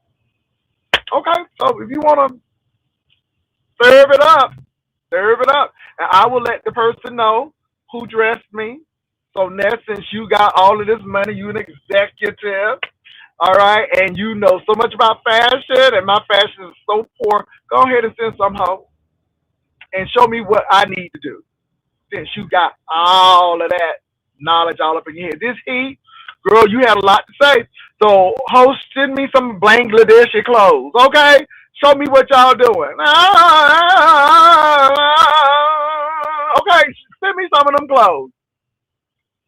Okay, so if you want to serve it up, serve it up. And I will let the person know who dressed me. So, Ness, since you got all of this money, you an executive, all right, and you know so much about fashion, and my fashion is so poor, go ahead and send some home and show me what I need to do. Since you got all of that knowledge all up in your head. This heat, girl, you had a lot to say. So, host, send me some Bangladeshi clothes, okay? Show me what y'all doing. Okay, send me some of them clothes.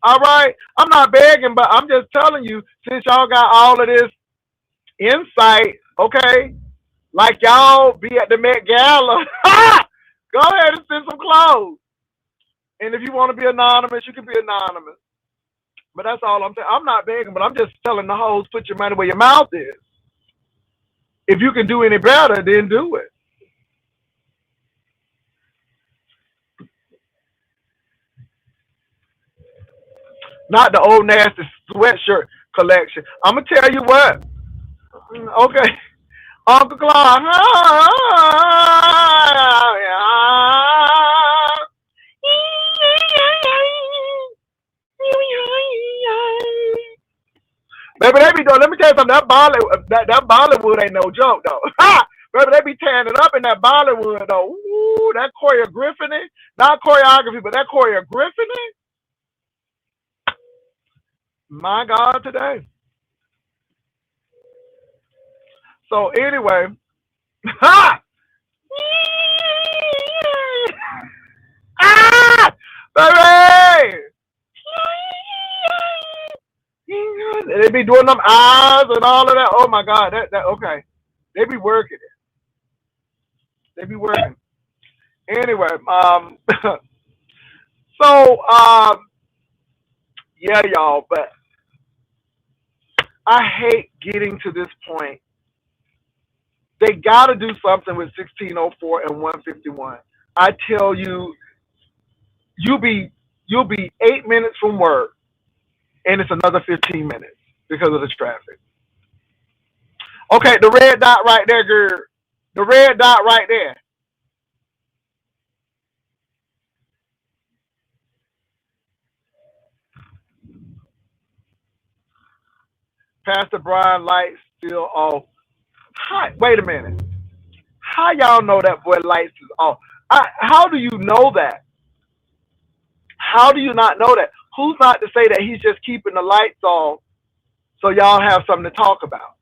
All right? I'm not begging, but I'm just telling you, since y'all got all of this insight, okay? Like y'all be at the Met Gala. Go ahead and send some clothes. And if you want to be anonymous, you can be anonymous. But that's all I'm saying. I'm not begging, but I'm just telling the hoes, put your money where your mouth is. If you can do any better, then do it. Not the old nasty sweatshirt collection. I'm gonna tell you what. Okay, Uncle Clark. Baby, they be doing. Let me tell you something. That Bollywood ain't no joke though. Baby, they be tearing it up in that Bollywood though. Ooh, that choreographing, not choreography, but that choreographing. My God, today. So anyway, ha! Ah! Baby! They be doing them eyes and all of that. Oh my God, that okay. They be working it. They be working. Anyway, so yeah, y'all, but I hate getting to this point. They gotta do something with 1604 and 151. I tell you, you'll be you'll be 8 minutes from work and it's another 15 minutes because of the traffic. Okay, the red dot right there, girl. The red dot right there. Pastor Brian lights still off. Hi, wait a minute. How y'all know that boy lights is off? How do you know that? How do you not know that? Who's not to say that he's just keeping the lights off so y'all have something to talk about?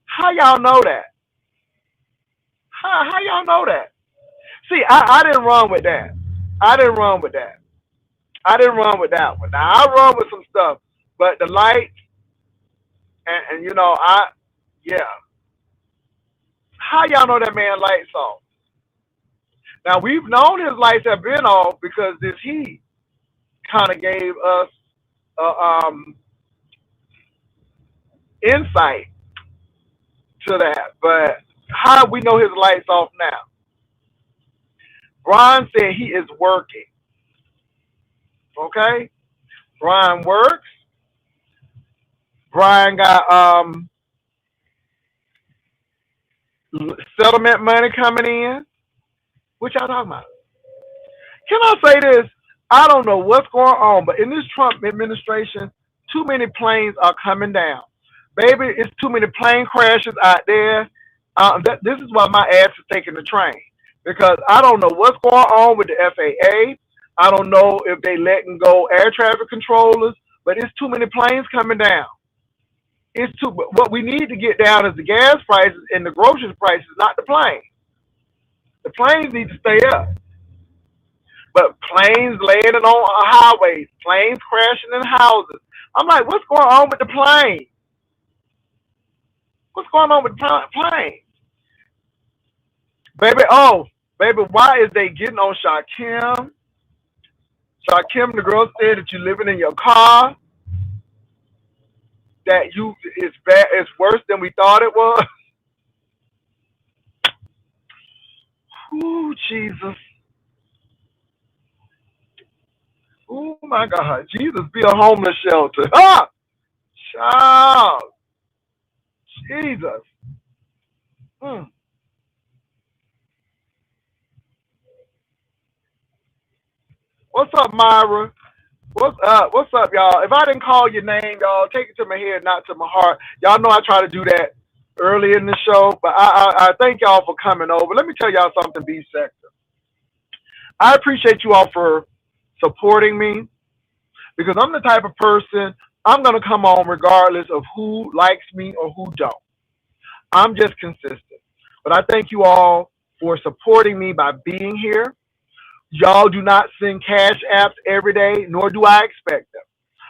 How y'all know that? How y'all know that? See, I didn't run with that. I didn't run with that. I didn't run with that one. Now I run with some stuff, but the lights and you know yeah. How y'all know that man lights off? Now we've known his lights have been off because this heat kind of gave us um, insight to that. But how do we know his lights off now? Brian said he is working. Okay, Brian works. Brian got settlement money coming in. What y'all talking about? Can I say this? I don't know what's going on, but in this Trump administration, too many planes are coming down. Baby, it's too many plane crashes out there. This is why my ass is taking the train because I don't know what's going on with the FAA. I don't know if they letting go air traffic controllers, but it's too many planes coming down. It's too. What we need to get down is the gas prices and the groceries prices, not the planes. The planes need to stay up. But planes landing on highways, planes crashing in houses. I'm like, what's going on with the plane? What's going on with the plane? Baby, oh, baby, why is they getting on Shakim? Shakim, the girl said that you living in your car, that you it's bad, it's worse than we thought it was. Ooh, Jesus. Oh my God. Jesus be a homeless shelter. Ah! Child. Jesus. Mm. What's up, Myra? What's up? What's up, y'all? If I didn't call your name, y'all, take it to my head, not to my heart. Y'all know I try to do that early in the show, but I thank y'all for coming over. Let me tell y'all something, B Sector. I appreciate you all for supporting me because I'm the type of person I'm gonna come on regardless of who likes me or who don't. I'm just consistent. But I thank you all for supporting me by being here. Y'all do not send cash apps every day, nor do I expect them.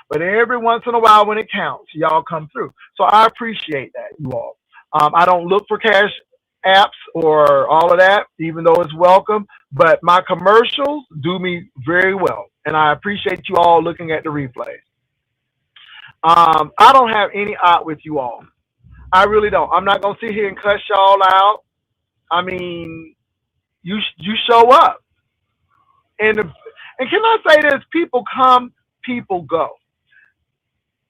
But every once in a while, when it counts, y'all come through. So I appreciate that, you all. I don't look for cash apps or all of that, even though it's welcome. But my commercials do me very well, and I appreciate you all looking at the replays. I don't have any out with you all. I really don't. I'm not gonna sit here and cuss y'all out. I mean, you show up, and and can I say this? People come, people go.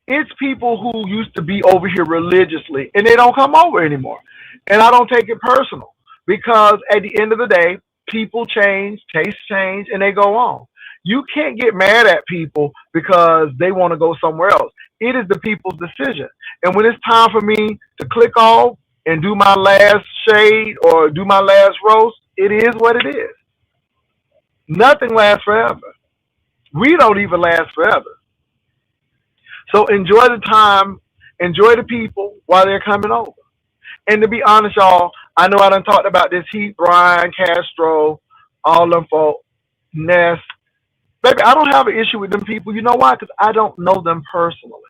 It's people who used to be over here religiously and they don't come over anymore. And I don't take it personal because at the end of the day, people change, tastes change, and they go on. You can't get mad at people because they want to go somewhere else. It is the people's decision. And when it's time for me to click off and do my last shade or do my last roast, it is what it is. Nothing lasts forever. We don't even last forever. So enjoy the time, enjoy the people while they're coming over. And to be honest, y'all, I know I done talked about this Heat, Brian, Castro, all them folk, Ness. Baby, I don't have an issue with them people. You know why? Because I don't know them personally.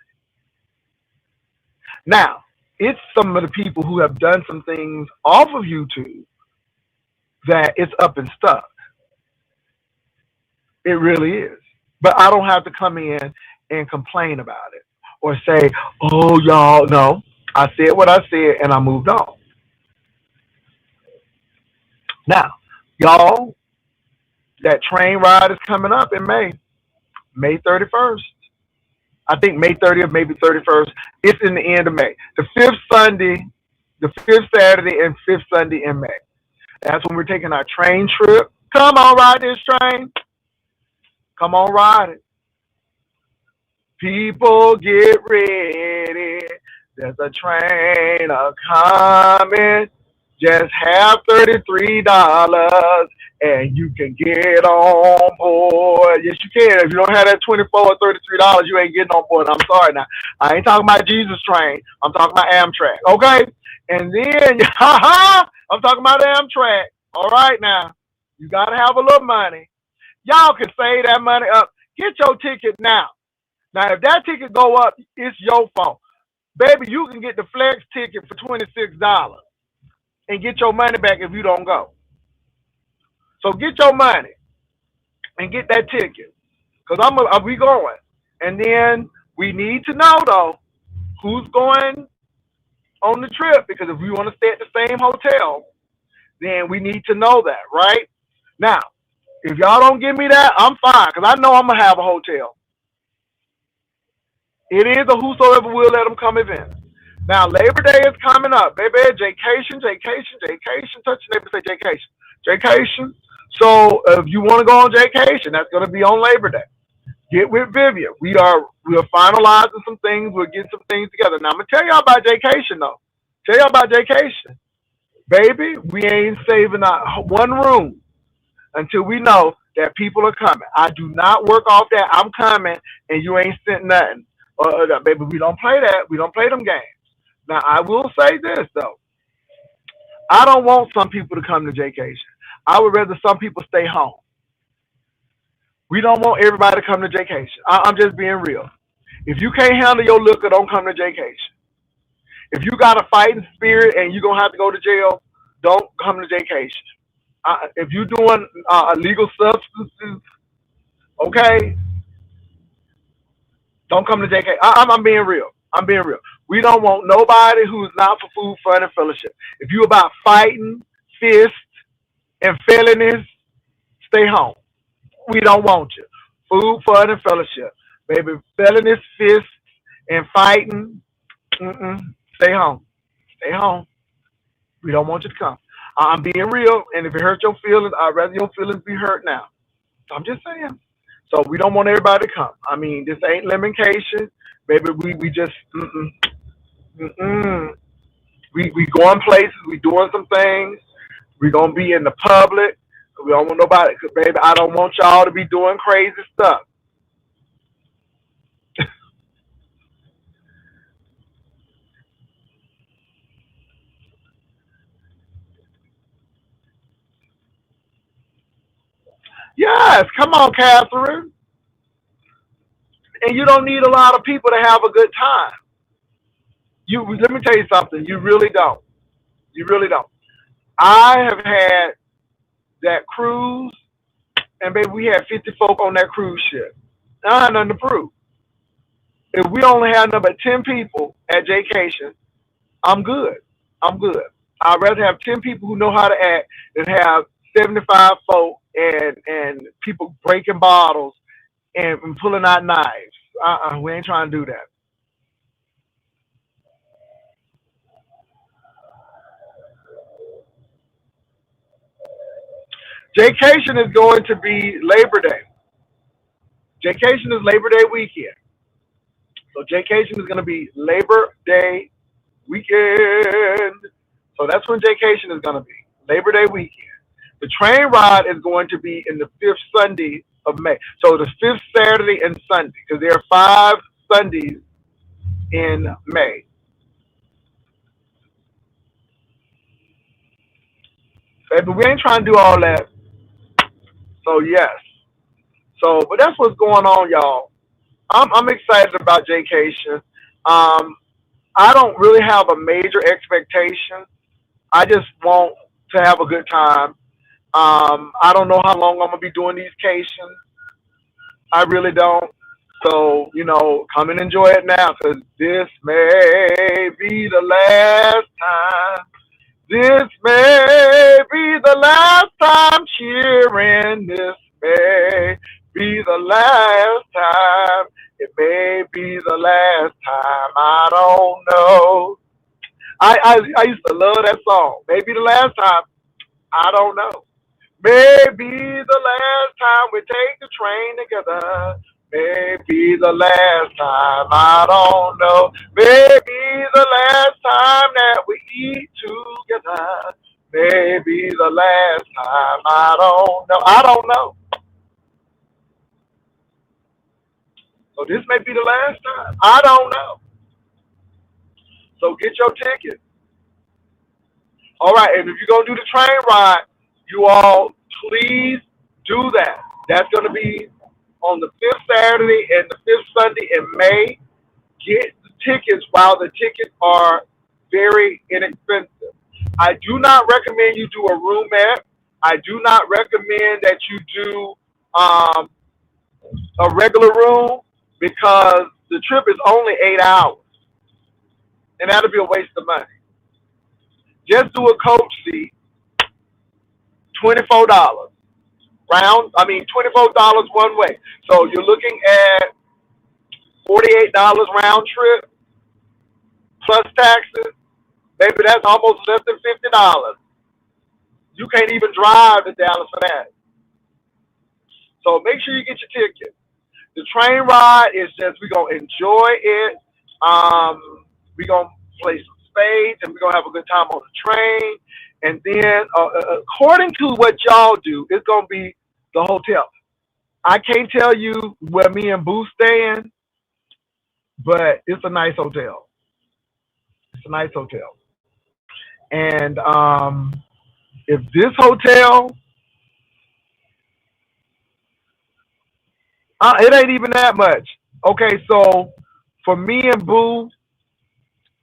Now, it's some of the people who have done some things off of YouTube that it's up and stuck. It really is. But I don't have to come in and complain about it or say, oh, y'all, no. I said what I said and I moved on. Now, y'all, that train ride is coming up in May, May 31st. I think May 30th, maybe 31st. It's in the end of May. The fifth Sunday, the fifth Saturday and fifth Sunday in May. That's when we're taking our train trip. Come on, ride this train. Come on, ride it. People get ready. There's a train a coming. Just have $33 and you can get on board. Yes, you can. If you don't have that 24 or $33, you ain't getting on board. I'm sorry now. I ain't talking about Jesus train. I'm talking about Amtrak. Okay? And then, I'm talking about Amtrak. All right now. You got to have a little money. Y'all can save that money up. Get your ticket now. Now, if that ticket go up, it's your fault. Baby, you can get the flex ticket for $26 and get your money back if you don't go. So get your money and get that ticket. Because we going. And then we need to know, though, who's going on the trip. Because if we want to stay at the same hotel, then we need to know that, right? Now, if y'all don't give me that, I'm fine. Because I know I'm going to have a hotel. It is a whosoever will let them come event. Now, Labor Day is coming up. Baby, Jaycation. Touch your neighbor, say Jaycation. Jaycation. So, if you want to go on Jaycation, that's going to be on Labor Day. Get with Vivian. We are finalizing some things. We'll get some things together. Now, I'm going to tell y'all about Jaycation, though. Tell y'all about Jaycation. Baby, we ain't saving one room until we know that people are coming. I do not work off that. I'm coming, and you ain't sent nothing. Baby, we don't play that. We don't play them games. Now, I will say this, though. I don't want some people to come to Jaycation. I would rather some people stay home. We don't want everybody to come to Jaycation. I'm just being real. If you can't handle your liquor, don't come to Jaycation. If you got a fighting spirit and you're going to have to go to jail, don't come to Jaycation. If you're doing illegal substances, okay, don't come to JK. I'm being real. I'm being real. We don't want nobody who's not for food, fun, and fellowship. If you about fighting, fist, and felonies, stay home. We don't want you. Food, fun, and fellowship. Baby, felonies, fists, and fighting, mm-mm, stay home. Stay home. We don't want you to come. I'm being real, and if it hurts your feelings, I'd rather your feelings be hurt now. I'm just saying. So we don't want everybody to come. I mean, this ain't limitation. Baby, we just, mm-mm. We going places, we doing some things. We gonna be in the public. We don't want nobody, cause baby, I don't want y'all to be doing crazy stuff. Yes, come on, Catherine. And you don't need a lot of people to have a good time. You let me tell you something. You really don't. You really don't. I have had that cruise, and baby, we had 50 folk on that cruise ship. I had nothing to prove. If we only had number 10 people at vacation, I'm good. I'm good. I'd rather have 10 people who know how to act than have 75 folk and people breaking bottles and pulling out knives. We ain't trying to do that. Vacation is going to be Labor Day. Vacation is Labor Day weekend. So vacation is going to be Labor Day weekend. So that's when vacation is going to be. Labor Day weekend. The train ride is going to be in the fifth Sunday of May. So the fifth Saturday and Sunday, because there are 5 Sundays in May. But we ain't trying to do all that. So yes. So, but that's what's going on, y'all. I'm excited about vacation. Um, I don't really have a major expectation. I just want to have a good time. I don't know how long I'm gonna be doing these cations. I really don't. So, come and enjoy it now, because this may be the last time. This may be the last time cheering. This may be the last time. It may be the last time. I don't know. I used to love that song. Maybe the last time. I don't know. Maybe the last time we take the train together. Maybe the last time, I don't know. Maybe the last time that we eat together. Maybe the last time, I don't know. I don't know. So this may be the last time. I don't know. So get your ticket. All right, and if you're going to do the train ride, you all please do that. That's going to be on the fifth Saturday and the fifth Sunday in May. Get the tickets while the tickets are very inexpensive. I do not recommend you do a roomette. I do not recommend that you do a regular room, because the trip is only 8 hours, and that'll be a waste of money. Just do a coach seat, $24 $24 one way. So you're looking at $48 round trip plus taxes. Maybe that's almost less than $50. You can't even drive to Dallas for that. So make sure you get your ticket. The train ride is just, we're gonna enjoy it. We're gonna play some spades, and we're gonna have a good time on the train. And then, according to what y'all do, it's gonna be the hotel. I can't tell you where me and Boo stand, but it's a nice hotel. It's a nice hotel. And if this hotel, it ain't even that much. Okay, so for me and Boo,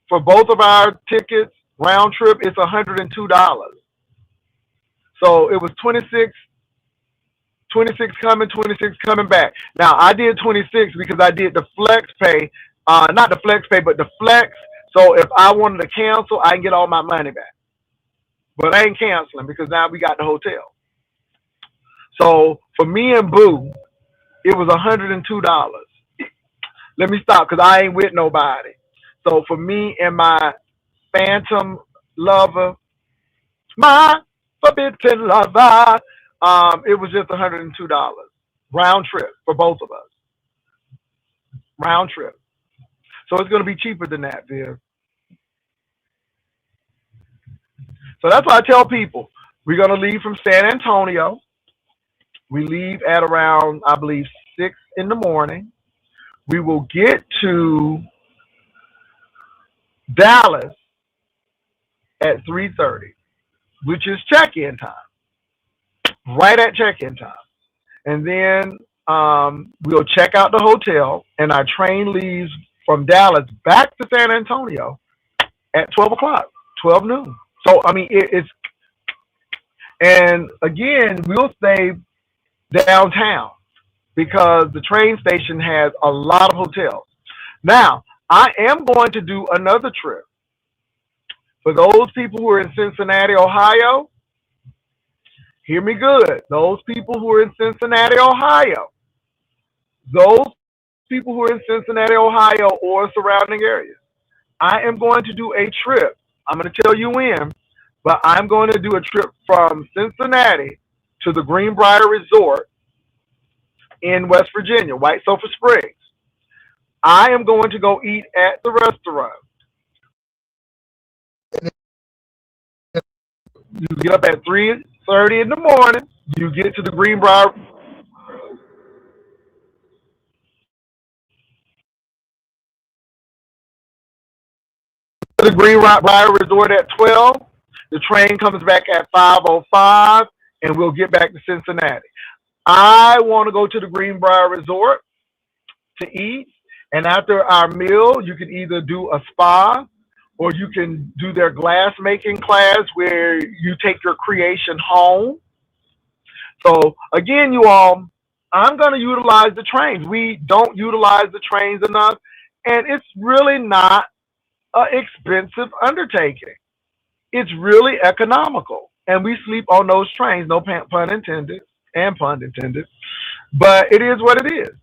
for both of our tickets, round trip, it's $102. So it was 26 coming, 26 coming back. Now I did 26 because I did the flex pay, not the flex pay, but the flex. So if I wanted to cancel, I can get all my money back. but I ain't canceling because now we got the hotel. So for me and Boo, it was $102. Let me stop because I ain't with nobody. So for me and my phantom lover, my forbidden lover, it was just $102 round trip for both of us. Round trip. So it's gonna be cheaper than that, Viv. So that's why I tell people we're gonna leave from San Antonio. We leave at around, I believe, 6 in the morning. We will get to Dallas at 3:30, which is check-in time, right at check-in time. And then we'll check out the hotel, and our train leaves from Dallas back to San Antonio at 12 o'clock, 12 noon. So, I mean, it's, and again, we'll stay downtown because the train station has a lot of hotels. Now, I am going to do another trip. For those people who are in Cincinnati, Ohio, hear me good. Those people who are in Cincinnati, Ohio, those people who are in Cincinnati, Ohio, or surrounding areas, I am going to do a trip. I'm going to tell you when, but I'm going to do a trip from Cincinnati to the Greenbrier Resort in West Virginia, White Sulphur Springs. I am going to go eat at the restaurant. You get up at 3:30 in the morning. You get to the Greenbrier Resort at 12. The train comes back at 5:05, and we'll get back to Cincinnati. I want to go to the Greenbrier Resort to eat, and after our meal, you can either do a spa or you can do their glass making class where you take your creation home. So again, you all, I'm going to utilize the trains. We don't utilize the trains enough, and it's really not an expensive undertaking. It's really economical, and we sleep on those trains. No pun intended, and pun intended, but it is what it is.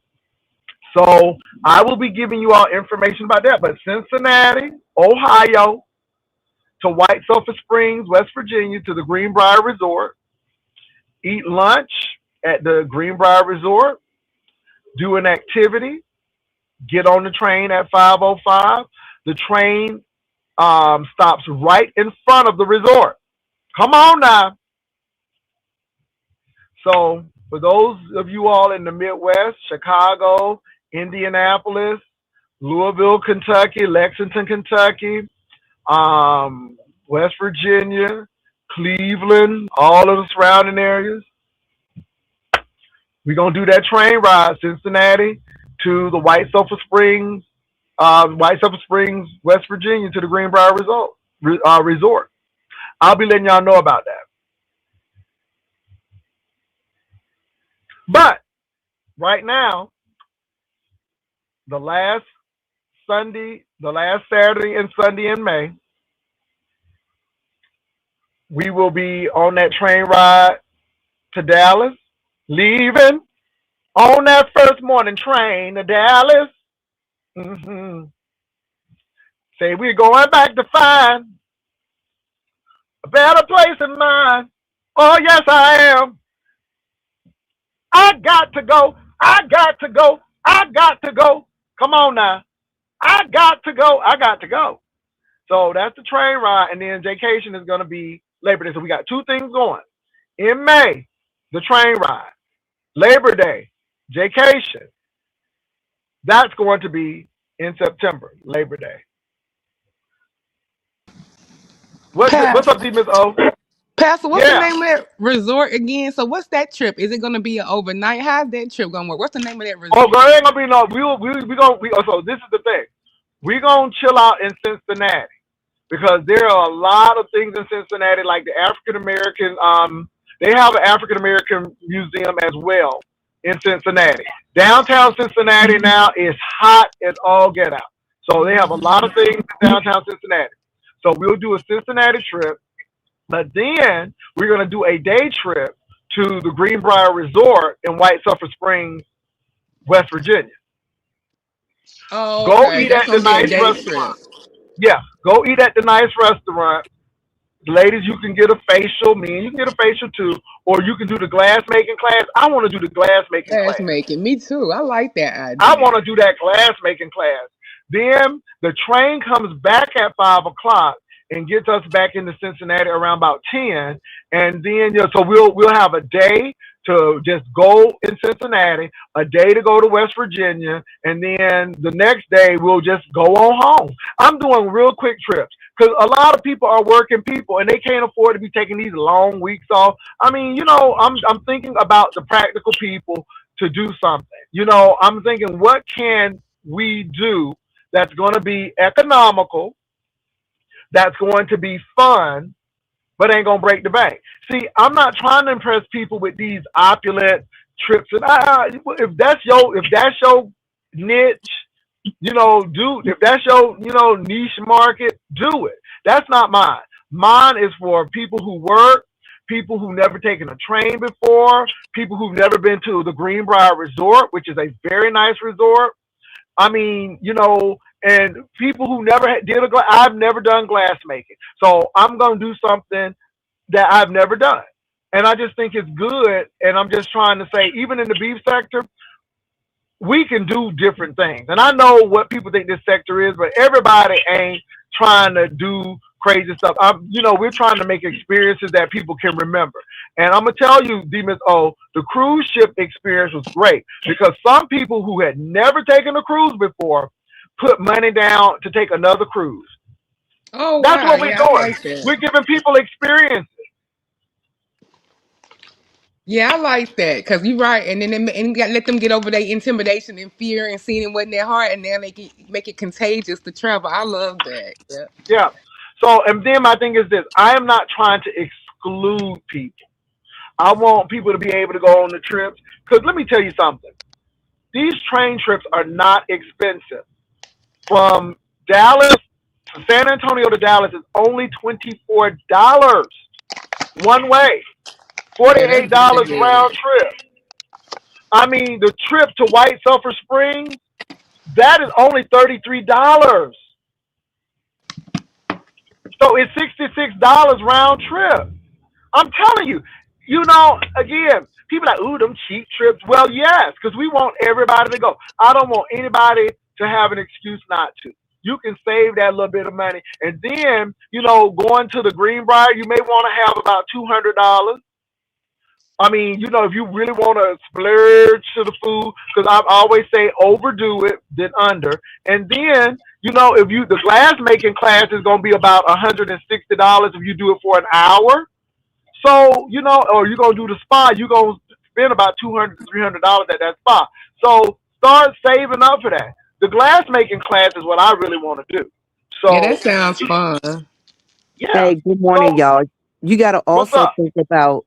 So I will be giving you all information about that. But Cincinnati, Ohio, to White Sulphur Springs, West Virginia, to the Greenbrier Resort, eat lunch at the Greenbrier Resort, do an activity, get on the train at 5:05. The train stops right in front of the resort. Come on now. So for those of you all in the Midwest, Chicago, Indianapolis, Louisville, Kentucky, Lexington, Kentucky, West Virginia, Cleveland, all of the surrounding areas, we're going to do that train ride, Cincinnati to the White Sulphur Springs, West Virginia, to the Greenbrier Resort. I'll be letting y'all know about that. But right now, the last Saturday and Sunday in May, we will be on that train ride to Dallas, leaving on that first morning train to Dallas. Mm-hmm. Say we're going back to find a better place in mind. Oh, yes, I am. I got to go. I got to go. I got to go. Come on now. I got to go. I got to go. So that's the train ride. And then vacation is going to be Labor Day. So we got two things going. In May, the train ride. Labor Day, vacation. That's going to be in September, Labor Day. What's up, Miss O? Pastor, what's the name of that resort again? So what's that trip? Is it going to be an overnight? How's that trip going to work? What's the name of that resort? Oh, girl, it ain't going to be no. So this is the thing. We're going to chill out in Cincinnati because there are a lot of things in Cincinnati, like the African American, they have an African American museum as well in Cincinnati. Downtown Cincinnati now is hot as all get out. So they have a lot of things in downtown Cincinnati. So we'll do a Cincinnati trip. But then we're going to do a day trip to the Greenbrier Resort in White Sulphur Springs, West Virginia. Oh, Go okay. eat That's at the gonna be a nice day trip. restaurant. Yeah, go eat at the nice restaurant. Ladies, you can get a facial. Men, you can get a facial too, or you can do the glass making class. I want to do the glass making That's class. making me too. I like that I idea. want to do that glass making class. Then the train comes back at 5 o'clock and gets us back into Cincinnati around about 10. And then so we'll have a day to just go in Cincinnati, a day to go to West Virginia, and then the next day we'll just go on home. I'm doing real quick trips because a lot of people are working people and they can't afford to be taking these long weeks off. I mean, I'm thinking about the practical people to do something. I'm thinking, what can we do that's going to be economical, that's going to be fun, but ain't going to break the bank? See, I'm not trying to impress people with these opulent trips. And if that's your niche, do if that's your niche market, do it. That's not mine. Mine is for people who work, people who've never taken a train before, people who've never been to the Greenbrier Resort, which is a very nice resort. I mean, and people who never did I've never done glass making, so I'm gonna do something that I've never done, and I just think it's good. And I'm just trying to say, even in the beef sector, we can do different things. And I know what people think this sector is, but everybody ain't trying to do crazy stuff. We're trying to make experiences that people can remember. And I'm gonna tell you, Demus O, the cruise ship experience was great because some people who had never taken a cruise before put money down to take another cruise. Oh That's wow, what we're yeah, I doing. like that. We're giving people experience. Yeah, I like that because you're right, and then and you got let them get over their intimidation and fear and seeing it wasn't their heart, and then make it contagious to travel. I love that. Yeah. Yeah. So, and then my thing is this: I am not trying to exclude people. I want people to be able to go on the trips. Because let me tell you something. These train trips are not expensive. From Dallas to San Antonio to Dallas is only $24 one way. Yeah, that's really $48 round good. trip. I mean, the trip to White Sulphur Springs, that is only $33. So it's $66 round trip. I'm telling you, again, people are like, ooh, them cheap trips. Well, yes, because we want everybody to go. I don't want anybody to have an excuse not to. You can save that little bit of money. And then, going to the Greenbrier, you may want to have about $200. I mean, if you really want to splurge to the food, because I always say overdo it than under. And then, if the glass making class is going to be about $160 if you do it for an hour. So, or you're gonna do the spa, you're gonna spend about $200 to $300 at that spa. So start saving up for that. The glass making class is what I really want to do. Yeah, that So sounds fun. yeah. Hey, good So morning, y'all. You got to what's also up? think about,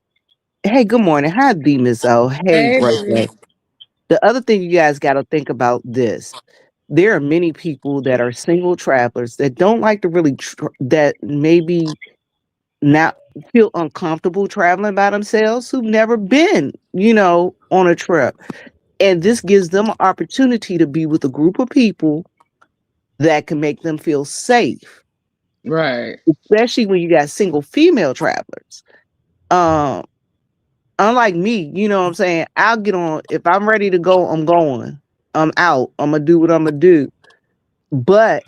hey, good morning. Hi, D, Miss O. Hey, Hey, birthday. baby. The other thing you guys got to think about this. There are many people that are single travelers that don't like to really, that maybe not feel uncomfortable traveling by themselves, who've never been, on a trip. And this gives them an opportunity to be with a group of people that can make them feel safe, Right, especially when you got single female travelers. Um, Unlike me, you know what I'm saying? I'll get on if I'm ready to go, I'm going. I'm out. I'm gonna do what I'm gonna do. But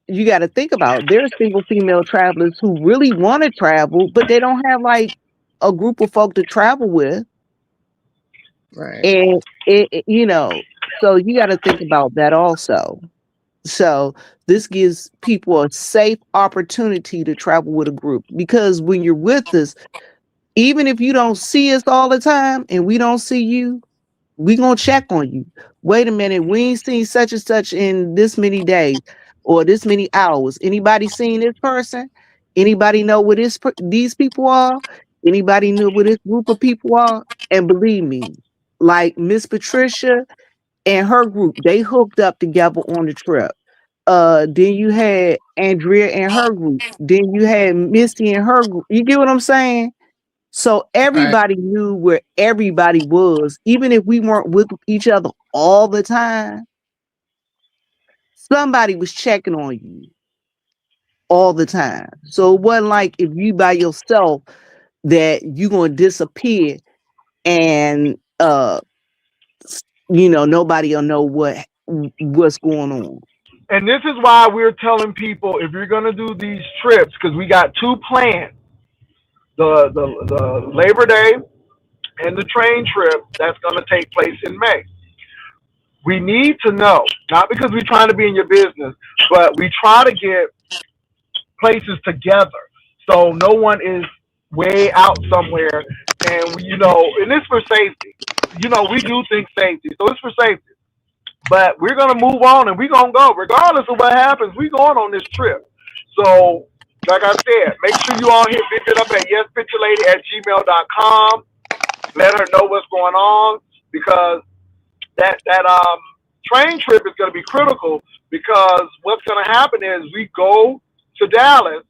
you got to think about there's single female travelers who really want to travel, but they don't have like a group of folk to travel with. right. And so you got to think about that also. So this gives people a safe opportunity to travel with a group because when you're with us, even if you don't see us all the time and we don't see you, we gonna check on you. Wait a minute, we ain't seen such and such in this many days or this many hours. Anybody seen this person? Anybody know what these people are? Anybody know what this group of people are? And believe me, like Miss Patricia and her group, they hooked up together on the trip. Then you had Andrea and her group. Then you had Misty and her group. You get what I'm saying? So Right. everybody knew where everybody was, even if we weren't with each other all the time. Somebody was checking on you all the time. So it wasn't like if you by yourself that you gonna disappear and nobody will know what's going on. And this is why we're telling people if you're gonna do these trips, because we got two plans: the Labor Day and the train trip that's gonna take place in May. We need to know, not because we're trying to be in your business, but we try to get places together so no one is way out somewhere. And and it's for safety. We do think safety, so it's for safety. But we're gonna move on and we're gonna go regardless of what happens. We going on this trip. So, like I said, make sure you all hit Visit up at yespicturelady@gmail.com. Let her know what's going on, because that train trip is gonna be critical, because what's gonna happen is we go to Dallas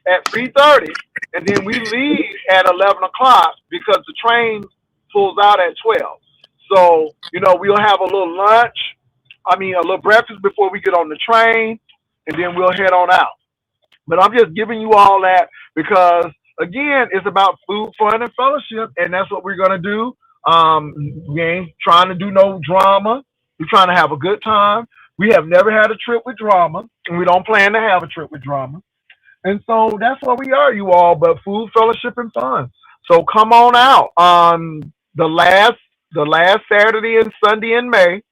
at 3:30, and then we leave at 11 o'clock because the train pulls out at 12. So we'll have a little lunch. I mean, a little breakfast before we get on the train, and then we'll head on out. But I'm just giving you all that because, again, it's about food, fun, and fellowship, and that's what we're gonna do. We ain't trying to do no drama. We're trying to have a good time. We have never had a trip with drama, and we don't plan to have a trip with drama. And so that's what we are, you all, but food, fellowship, and fun. So come on out on the last Saturday and Sunday in May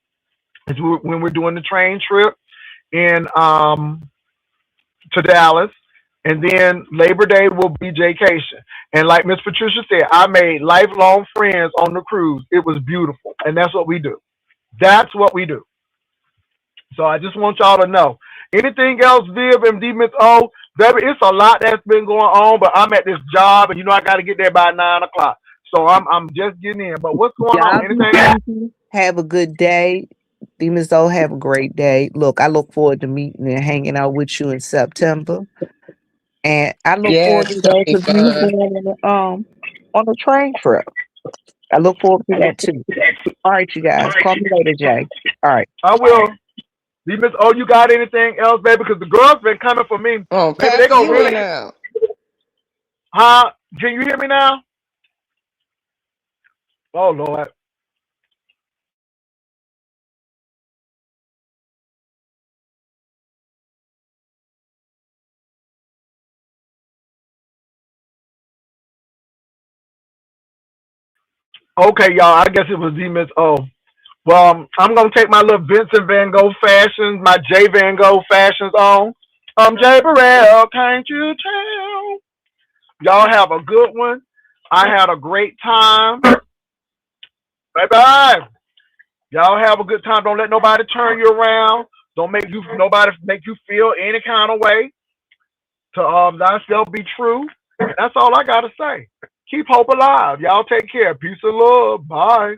is when we're doing the train trip in to Dallas. And then Labor Day will be vacation. And like Miss Patricia said, I made lifelong friends on the cruise. It was beautiful. And that's what we do. That's what we do. So I just want y'all to know. Anything else, Viv and D Miss O? Baby, it's a lot that's been going on, but I'm at this job, and I got to get there by 9 o'clock. So I'm just getting in. But what's going Y'all on? be Anything else? easy. Have a good day. Demons though, have a great day. Look, I look forward to meeting and hanging out with you in September. And I look Yes, forward to it's gonna those be of you fun. going on a train trip. I look forward to that too. All right, you guys. Call me later, Jay. All right. I will. D Miss O, you got anything else, baby? Because the girls been coming for me. Oh, Baby, they Pastor, going to you really. went out. Huh? Can you hear me now? Oh, Lord. Okay, y'all. I guess it was D Miss O. Well, I'm gonna take my little Vincent Van Gogh fashions, my J Van Gogh fashions on. Jay Burrell, can't you tell? Y'all have a good one. I had a great time. Bye bye. Y'all have a good time. Don't let nobody turn you around. Don't make nobody make you feel any kind of way. To thyself be true. That's all I gotta say. Keep hope alive. Y'all take care. Peace and love. Bye.